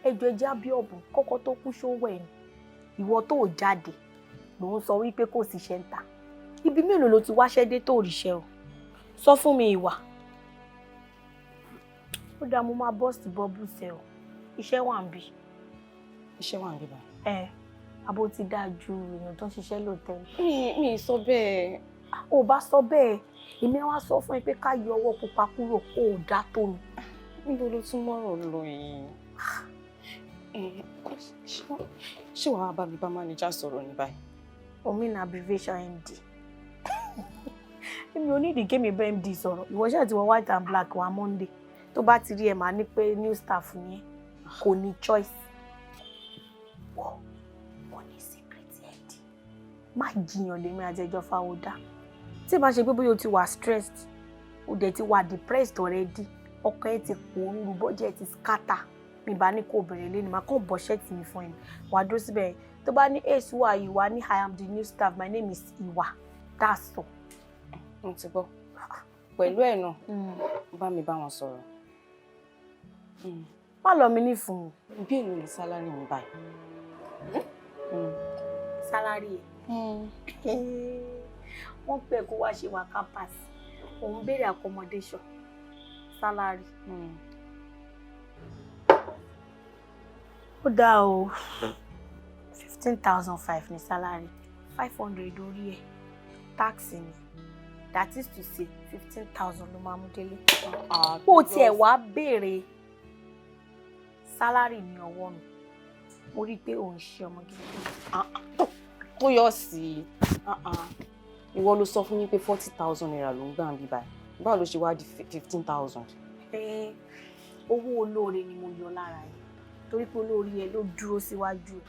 ẹjọ́ ẹjẹ́ bí ọ̀bùn kọ́kọ́ tó kú ṣówó ẹ̀ ni ìwọ tó jáde ló ń sọ wípé kò síṣẹ́ ń ta ibi mélòó ló ti wáṣẹ́ dé tó ríṣẹ́ o sọ fún mi ìwà ó dáa mo máa bọ́ọ̀sì bọ́ọ̀bù sẹ́ o iṣẹ́ wà ń bí. Iṣẹ́ wà ń bí báyìí. Abo ti dáa ju èèyàn tó ń ṣiṣẹ́ lóòótọ́. Mi sọ bẹ́ẹ̀. Ò bá sọ bẹ́ẹ̀ èmi wá sọ fún ẹ pé ká yọ ọwọ́ pupa kúrò kó o dá tó mi. Níbo ló tún mọ́rọ̀ lọ yìí? Ṣé wàá bá mi bá mánéjà sọ̀rọ̀ ní báyìí? Omi na abbreviation MD. Èmi ò ní ìdíkẹ́ mi bá MD sọ̀rọ̀. Ìwọ ṣáà ti wọ white and black wa Monday. Tó bá ti rí ẹ̀ máa ní pé new staff yẹn kò ní choice. Wọ́n ní secret MD. Má jiyàn lèmi àjẹjọ́ fáwọ́dá. Tí bá ṣe pé bóyá o ti wà stressed, o dẹ̀ ti wà depressed already, ọkọ ẹ ti pòórùn, bọ́jẹ̀ ti scatter. Mi bá ní kó bẹ̀rẹ̀ lé ní máa kàn bọ́ ṣẹ́ẹ̀tì mi fún ẹ. Wà á dúró síbẹ̀. Tó bá ní Ace wà Ìwà ní I am the new staff, my name is Ìwà. That's all. Mo ti gbọ́. Pẹ̀lú ẹ̀ náà, bá mi bá wọn sọ̀rọ̀. Má lọ mi ní fún un. Bí èlò ní sálárì mi báyìí. Sálárì ẹ̀. Wọ́n pẹ̀ kó wá ṣe wá campus. Òun béèrè accommodation. Sálárì. Ó dáa o. 15,500 ní sálárì. 500 orí ẹ̀. Tax ni. That is to say 15,000 ló máa mú délé. Ó tiẹ̀ wá béèrè sálárì ní ọwọ́ mi. Mo rí pé òun ṣe ọmọ gidi. Tó yọ sí ìwọ ló sọ fún mi pé 40,000 naira ló ń gbà ń bí báyìí. Báwo ló ṣe wá di 15,000? Owó olóore ni mo yọ lára ẹ̀. Torí pé olóore ẹ̀ ló dúró síwájú.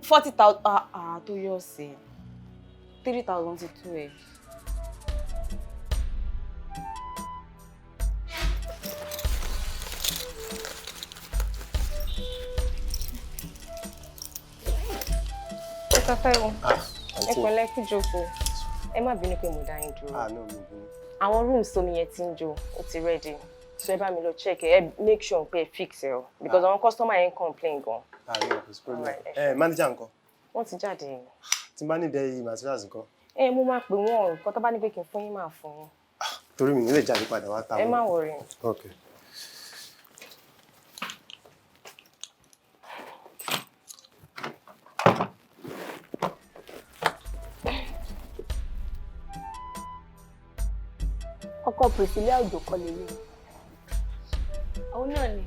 40,000 tó yọ sí 3,000 ti tó ẹ. Kafẹ́ o. Ẹ pẹ̀lẹ́ kú jókòó. Ẹ má bínú pé mo dá yín dúró. No, mi bínú. Àwọn rooms tó mi yẹn ti ń jó, ó ti ready. So ẹ bá mi lọ check ẹ, make sure pé ẹ fix ẹ o. Because àwọn customer yẹn complain gan. No, it's problem. Manager ńkọ́? Wọ́n ti jáde. Tí n bá ní ìdẹ́ materials ńkọ́? Mo máa pè wọ́n, nǹkan tó bá ní pé kí n fún yín máa fún yín. Torí mi nílé jáde padà wá ta. Ẹ má worry. Okay. Ọkọ Priscilla Òjò kọ́ lélẹ̀. Òun náà ni.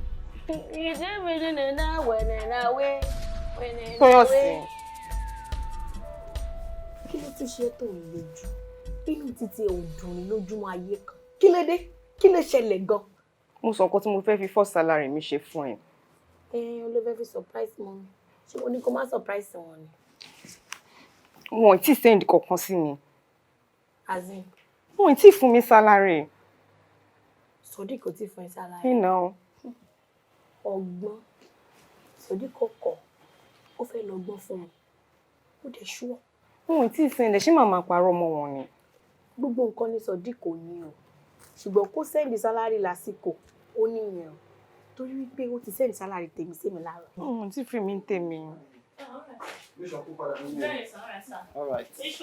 Kí ló tún ṣe tó ń lójú? Inú títí ò dùn ní lójúmọ́ ayé kan. Kí ló dé? Kí ló ṣẹlẹ̀ gan? Mo sọ nǹkan tí mo fẹ́ fi first salary mi ṣe fún ẹ. Olóòfẹ́ fi surprise mọ́ mi. Ṣé o ní kó má surprise wọn ni? Wọn ò tí send kankan sí mi. As in? Wọn ò tí fún mi salary. Sodiq kò tí fún ẹ salary. Ọgbọ́n. Sodiq kọ̀kọ̀. Ó fẹ́ lọ gbọ́n fún mi. Ó dẹ̀ ṣúọ̀. Wọn ò tí send ẹ̀ ṣé màá máa parọ́ mọ́ wọn ni. Gbogbo nǹkan ni Sodiq kò ní o. Ṣùgbọ́n kó send salary lásìkò, ó ní ìyẹn o. Torí wípé ó ti send salary tèmi sí mi láàárọ̀. Wọn ò tí fi mí tèmi. Iṣu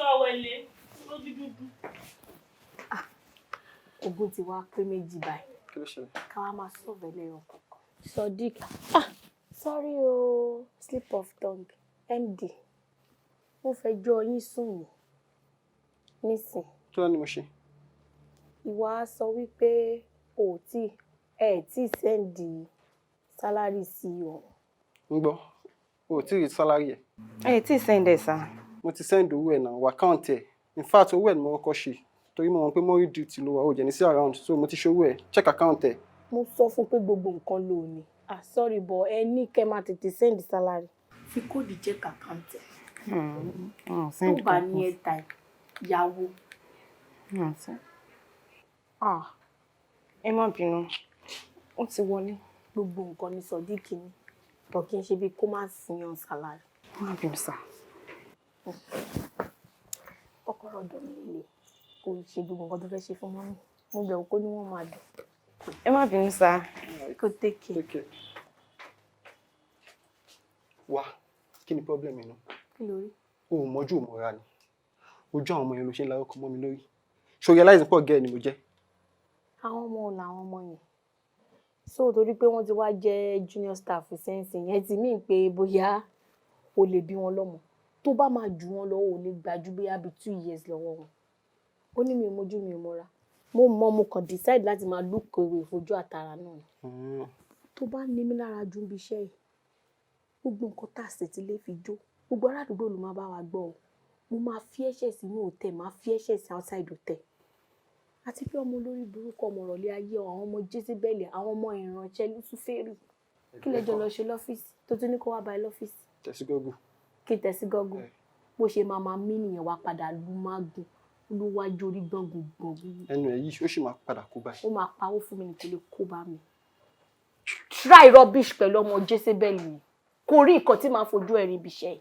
ọ̀wẹ̀lẹ̀ lójú dúdú. Ogun ti wá pé méjì báyìí. Kí ló ṣẹlẹ̀? Ká wá máa sọ̀rọ̀ ẹlẹ́yọ̀ kọ̀ọ̀kan. Sodiq. Sorry o, slip of tongue. MD. Mo fẹ́ jọ yín sùn mí. Nísìn. Kí ló ní mo ṣe? Ìwà sọ wípé ẹ tí sẹ́ndì sálárì sí o. Ń gbọ́, o tí rí sálárì ẹ̀. Ẹ tí send ẹ̀ sá. Mo ti send owó ẹ̀ náà, wà káùntì ẹ̀. In fact, owó ẹ̀ ni mo kọ́kọ́ ṣe. torí mo mọ̀ pé morning duty ló wà ó jẹ́ ní sí around so mo ti ṣowó ẹ̀ check account ẹ̀. mo sọ fún pé gbogbo nǹkan ló ní. Sorry but ẹ ní kẹ́ máa tètè send salary. Fi kóòdù check account ẹ̀. Tó bá ní airtime yàwó. Ẹ má bínú ó ti wọlé. Gbogbo nǹkan ní Sodiq ni tó kí n ṣe bí kó má síyan salary. Má bínú sá. Kọ́kọ́rọ́ ọ̀dọ̀ mi lè kó ṣe gbogbo nǹkan tó fẹ́ ṣe fún mọ́mí. Mo bẹ̀rù kó ní wọ́n máa dùn. Ẹ má bínú sá. Kó take care. Wá kí ni problem yìí náà? Kí ló rí? O ò mọ́jú òmọ́ra ni ojú àwọn ọmọ yẹn ló ṣe ń larúkọ mọ́ mi lórí ṣo realize pọ̀ gẹ́ẹ̀ ni mo jẹ́. Àwọn ọmọ làwọn ọmọ yẹn so torí pé wọ́n ti wá jẹ́ junior staff sẹ́ǹsì yẹn ti mí pé bóyá o lè bí wọn lọ́mọ tó bá máa jù wọn lọ́wọ́ ò lè gbájú bóyá bí 2 years lọ́wọ́ wọn. Ó ní mi ò mójú mi ò mọ́ra mo kàn decide láti máa lókòwé ìfojú àtàrà náà. Tó bá ní mi lára ju ibi iṣẹ́ yìí gbogbo nǹkan tá a sì ti lè fi jó gbogbo ará àdúgbò ló máa bá wa gbọ́ ọ mo máa fi ẹ̀ṣẹ̀ sínú hòtẹ́ máa fi ẹ̀ṣẹ̀ sí outside hòtẹ́ àti pé ọmọ olórí burúkú ọmọ ọ̀rọ̀lẹ́ ayé àwọn ọmọ jésìbẹ́lì àwọn ọmọ ìrànṣẹ́ lùsùfẹ́rì kí lẹ́jọ́ lọ ṣe lọ́fíìsì tó tún ní kó wá bá ẹ lọ́fíìsì. Tẹ̀sí gọ́gù. Kí tẹ̀sí gọ́gù bó ṣe máa mí nìyẹn wá padà lù má gùn ló wá jórí gbọ̀ngàn. Ẹnu ẹ̀ yìí ó sì máa padà kó báyìí. Ó máa pawó fún mi nìkan lè kó bá mi. Try rubbish pẹ̀lú ọmọ jésìbẹ́lì kò rí nǹkan tí màá fojú ẹ̀rín ibi iṣẹ́ yìí.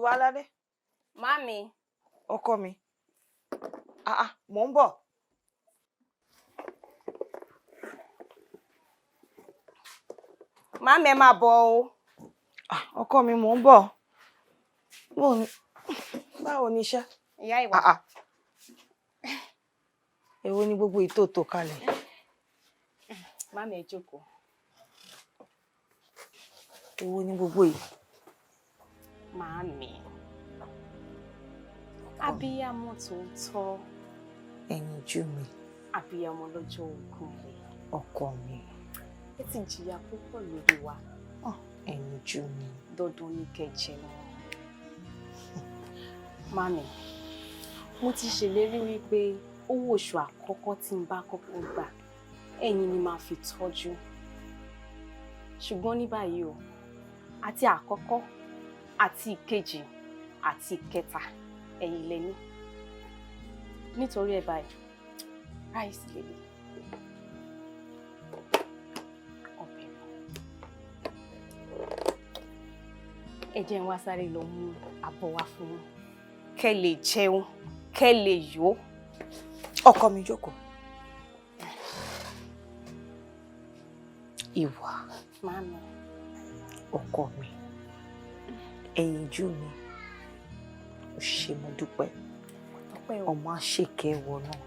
Ìwà aládé. Mami. Ọkọ mi. Mò ń bọ̀. Mami ẹ máa bọ̀ o. Ọkọ mi mò ń bọ̀. Báwo ni iṣẹ́? Ìyá ìwà. Èwo ni gbogbo ìtòtò kalẹ̀? Mami ẹ jókòó. Èwo ni gbogbo yìí? Mami. Abiyamọ tòótọ́. Ẹ̀yin jú mi. Abiyamọ lọ́jọ́ ogun rẹ̀. Ọkọ mi. Ẹ ti jìyà púpọ̀ lórí wa. Ẹ̀yin jú mi. Dandan ní kẹjẹ wọn. Mami, mo ti ṣèlérí wípé owó oṣù àkọ́kọ́ tí n bá kọ́kọ́ gbà, ẹ̀yin ni màá fi tọ́jú. Ṣùgbọ́n ní báyìí o, àti àkọ́kọ́, àti ìkejì, àti ìkẹta, ẹ̀yin lẹ ní. Nítorí ẹ̀ báyìí, ráìsì lélẹ̀. Ọbẹ̀. Ẹ jẹ́ n wá sáré lọ mú abọ́ wá fún yín. Kẹ́ lè jẹun, kẹ́ lè yó. Ọkọ mi jókòó. Ìwà. Mami. Ọkọ mi. Ẹyinjú mi. Ó ṣé mo dúpẹ́. Ọmọ àṣekẹ́ ẹwọ náà.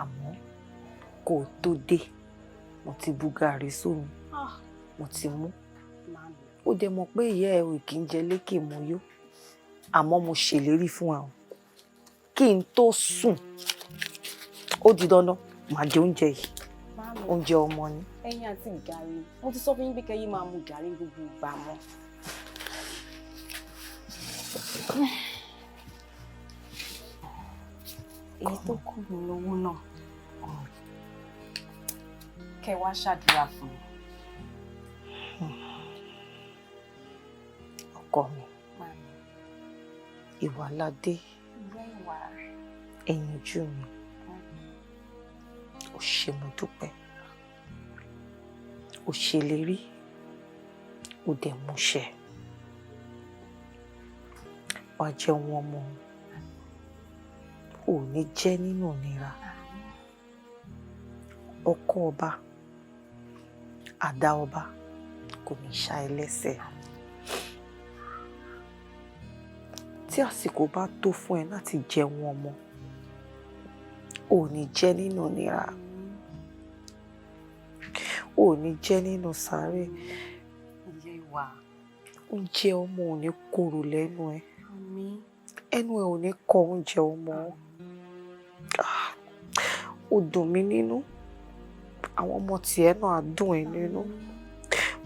Àmọ́ kò tó dé. Mo ti bu gàrí sómi. Mo ti mú. Ó dẹ̀ mọ̀ pé ìyá ẹ̀ ò kì í jẹ lékè mo yó. Àmọ́ mo ṣèlérí fún ẹ kí n tó sùn. Ó di dandan màá jẹ oúnjẹ yìí. Oúnjẹ ọmọ ni. Ẹyin àti gàrí. Mo ti sọ fún yín pé kẹ́yìn máa mu gàrí gbogbo ìgbà mọ́. Èyí tó kù ní owó náà. Kẹ́ wá ṣàdúrà fún mi. Ọkọ mi. Ìwà ládé. Ẹyinjú mi. Ó ṣé mo dúpẹ́. Ó ṣèlérí. Ó dẹ̀ múṣẹ. Wàá jẹun ọmọ. Ò ní jẹ́ nínú ìnira. Ọkọ ọba, àdá ọba kò ní ṣá ẹ lẹ́sẹ̀. Tí àsìkò bá tó fún ẹ láti jẹun ọmọ, ò ní jẹ́ nínú ìnira. Ò ní jẹ́ nínú sàárè. Oúnjẹ ọmọ ò ní korò lẹ́nu ẹ. Ẹnu ẹ ò ní kọ oúnjẹ ọmọ. Ó dùn mí nínú. Àwọn ọmọ tiẹ̀ náà á dùn ẹ nínú.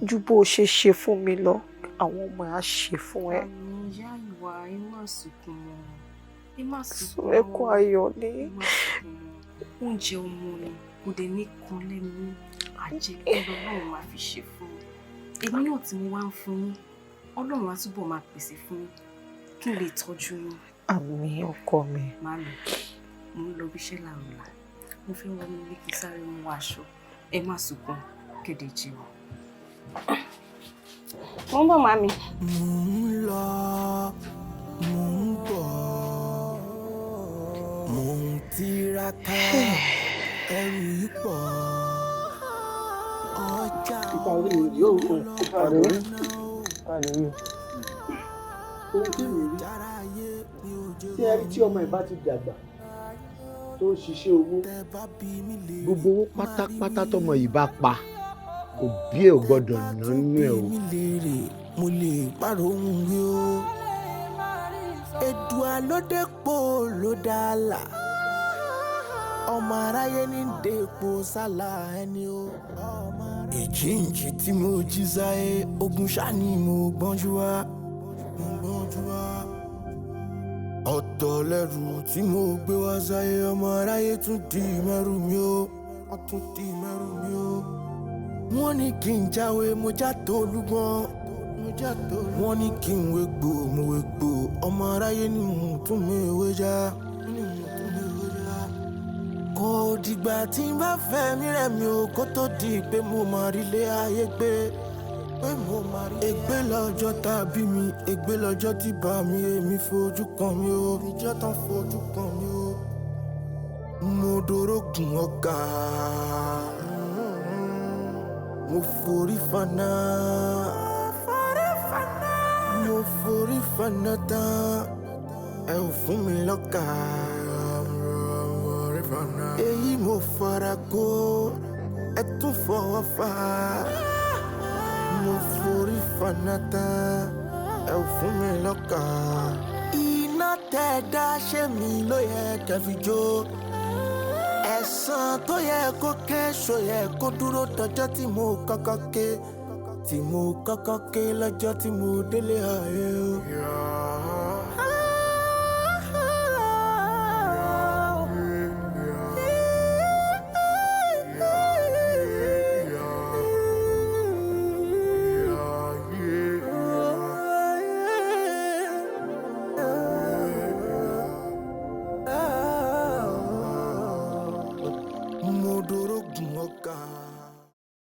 Ju bó ṣe ṣe fún mi lọ, àwọn ọmọ ẹ á ṣe fún ẹ. Ìyá ìwà ẹ má sunkún mọ́. Ẹ má sunkún Sùn mọ́. ẹkún ayọ̀ ni. Oúnjẹ ọmọ ni kò dé ní kan lẹ́nu. Àjẹpẹ́ lọ́lọ́run máa fi ṣe fún mi. Èmi náà tí mo wá ń fún yín, Ọlọ́run á túbọ̀ máa pèsè fún yín kí n lè tọ́jú yín. Àmín ọkọ mi. Màmí, mo ń lọ bí iṣẹ́ làrùlà. Mo fẹ́ wọ mi kí sáré mú aṣọ. Ẹ má sunkún, kéde jẹun. Mo ń bọ̀, màmí. Mo ń lọ, mo ń bọ̀, mo ń tiraka, ẹrù yìí pọ̀. Ọjà orí mi yóò fún ìpàdé rí. Ohun tí mi rí tí ẹ rí tí ọmọ ẹ bá ti dàgbà tó ń ṣiṣẹ́ owó, gbogbo owó pátápátá tọmọ yìí bá pa òbí ẹ ò gbọ́dọ̀ ná nínú ẹ o. mo lè pàrọ̀ ohun rí o. Èdùà ló dépò ló dàlà. Ọmọ aráyé ní dépò sálà ẹni o. Ìjíǹjí tí mo jí sáyé ogun ṣáà ni mo gbọ́njú wá. Ọ̀tọ̀ lẹ́rù tí mo gbé wá sáyé ọmọ aráyé tún di mẹ́rù mi o. Wọ́n tún di mẹ́rù mi o. Wọ́n ní kí n jáwé mo já tó olúgbọ́n. Wọ́n ní kí n wégbò mo wégbò. Ọmọ aráyé ni mo tún mi wé já. Kò dìgbà tí n bá fẹ́ mi rẹ̀ mi ò kó tó di pé mo máa rí ilé ayé gbé. Ègbé lọ́jọ́ tá a bí mi, ègbé lọ́jọ́ tí bá mi èmi fojú kan mi o. Ìjọ́ tán fojú kan mi o. Mo dorógun ọ̀gá. Mo forí fana. Mo forí fana tán. Ẹ ò fún mi lọ́kà. Èyí mo fara kó. Ẹ tún fọwọ́ fà. Mo forí fana tán. Ẹ ò fún mi lọ́kà. Iná tẹ́ dá ṣé mi ló yẹ kẹ́ fi jó. Ẹ̀san tó yẹ kó ké ṣó yẹ kó dúró dọjọ́ tí mo kọ́kọ́ ké. Tí mo kọ́kọ́ ké lọ́jọ́ tí mo délé ayé o. dorogun ọ̀gá.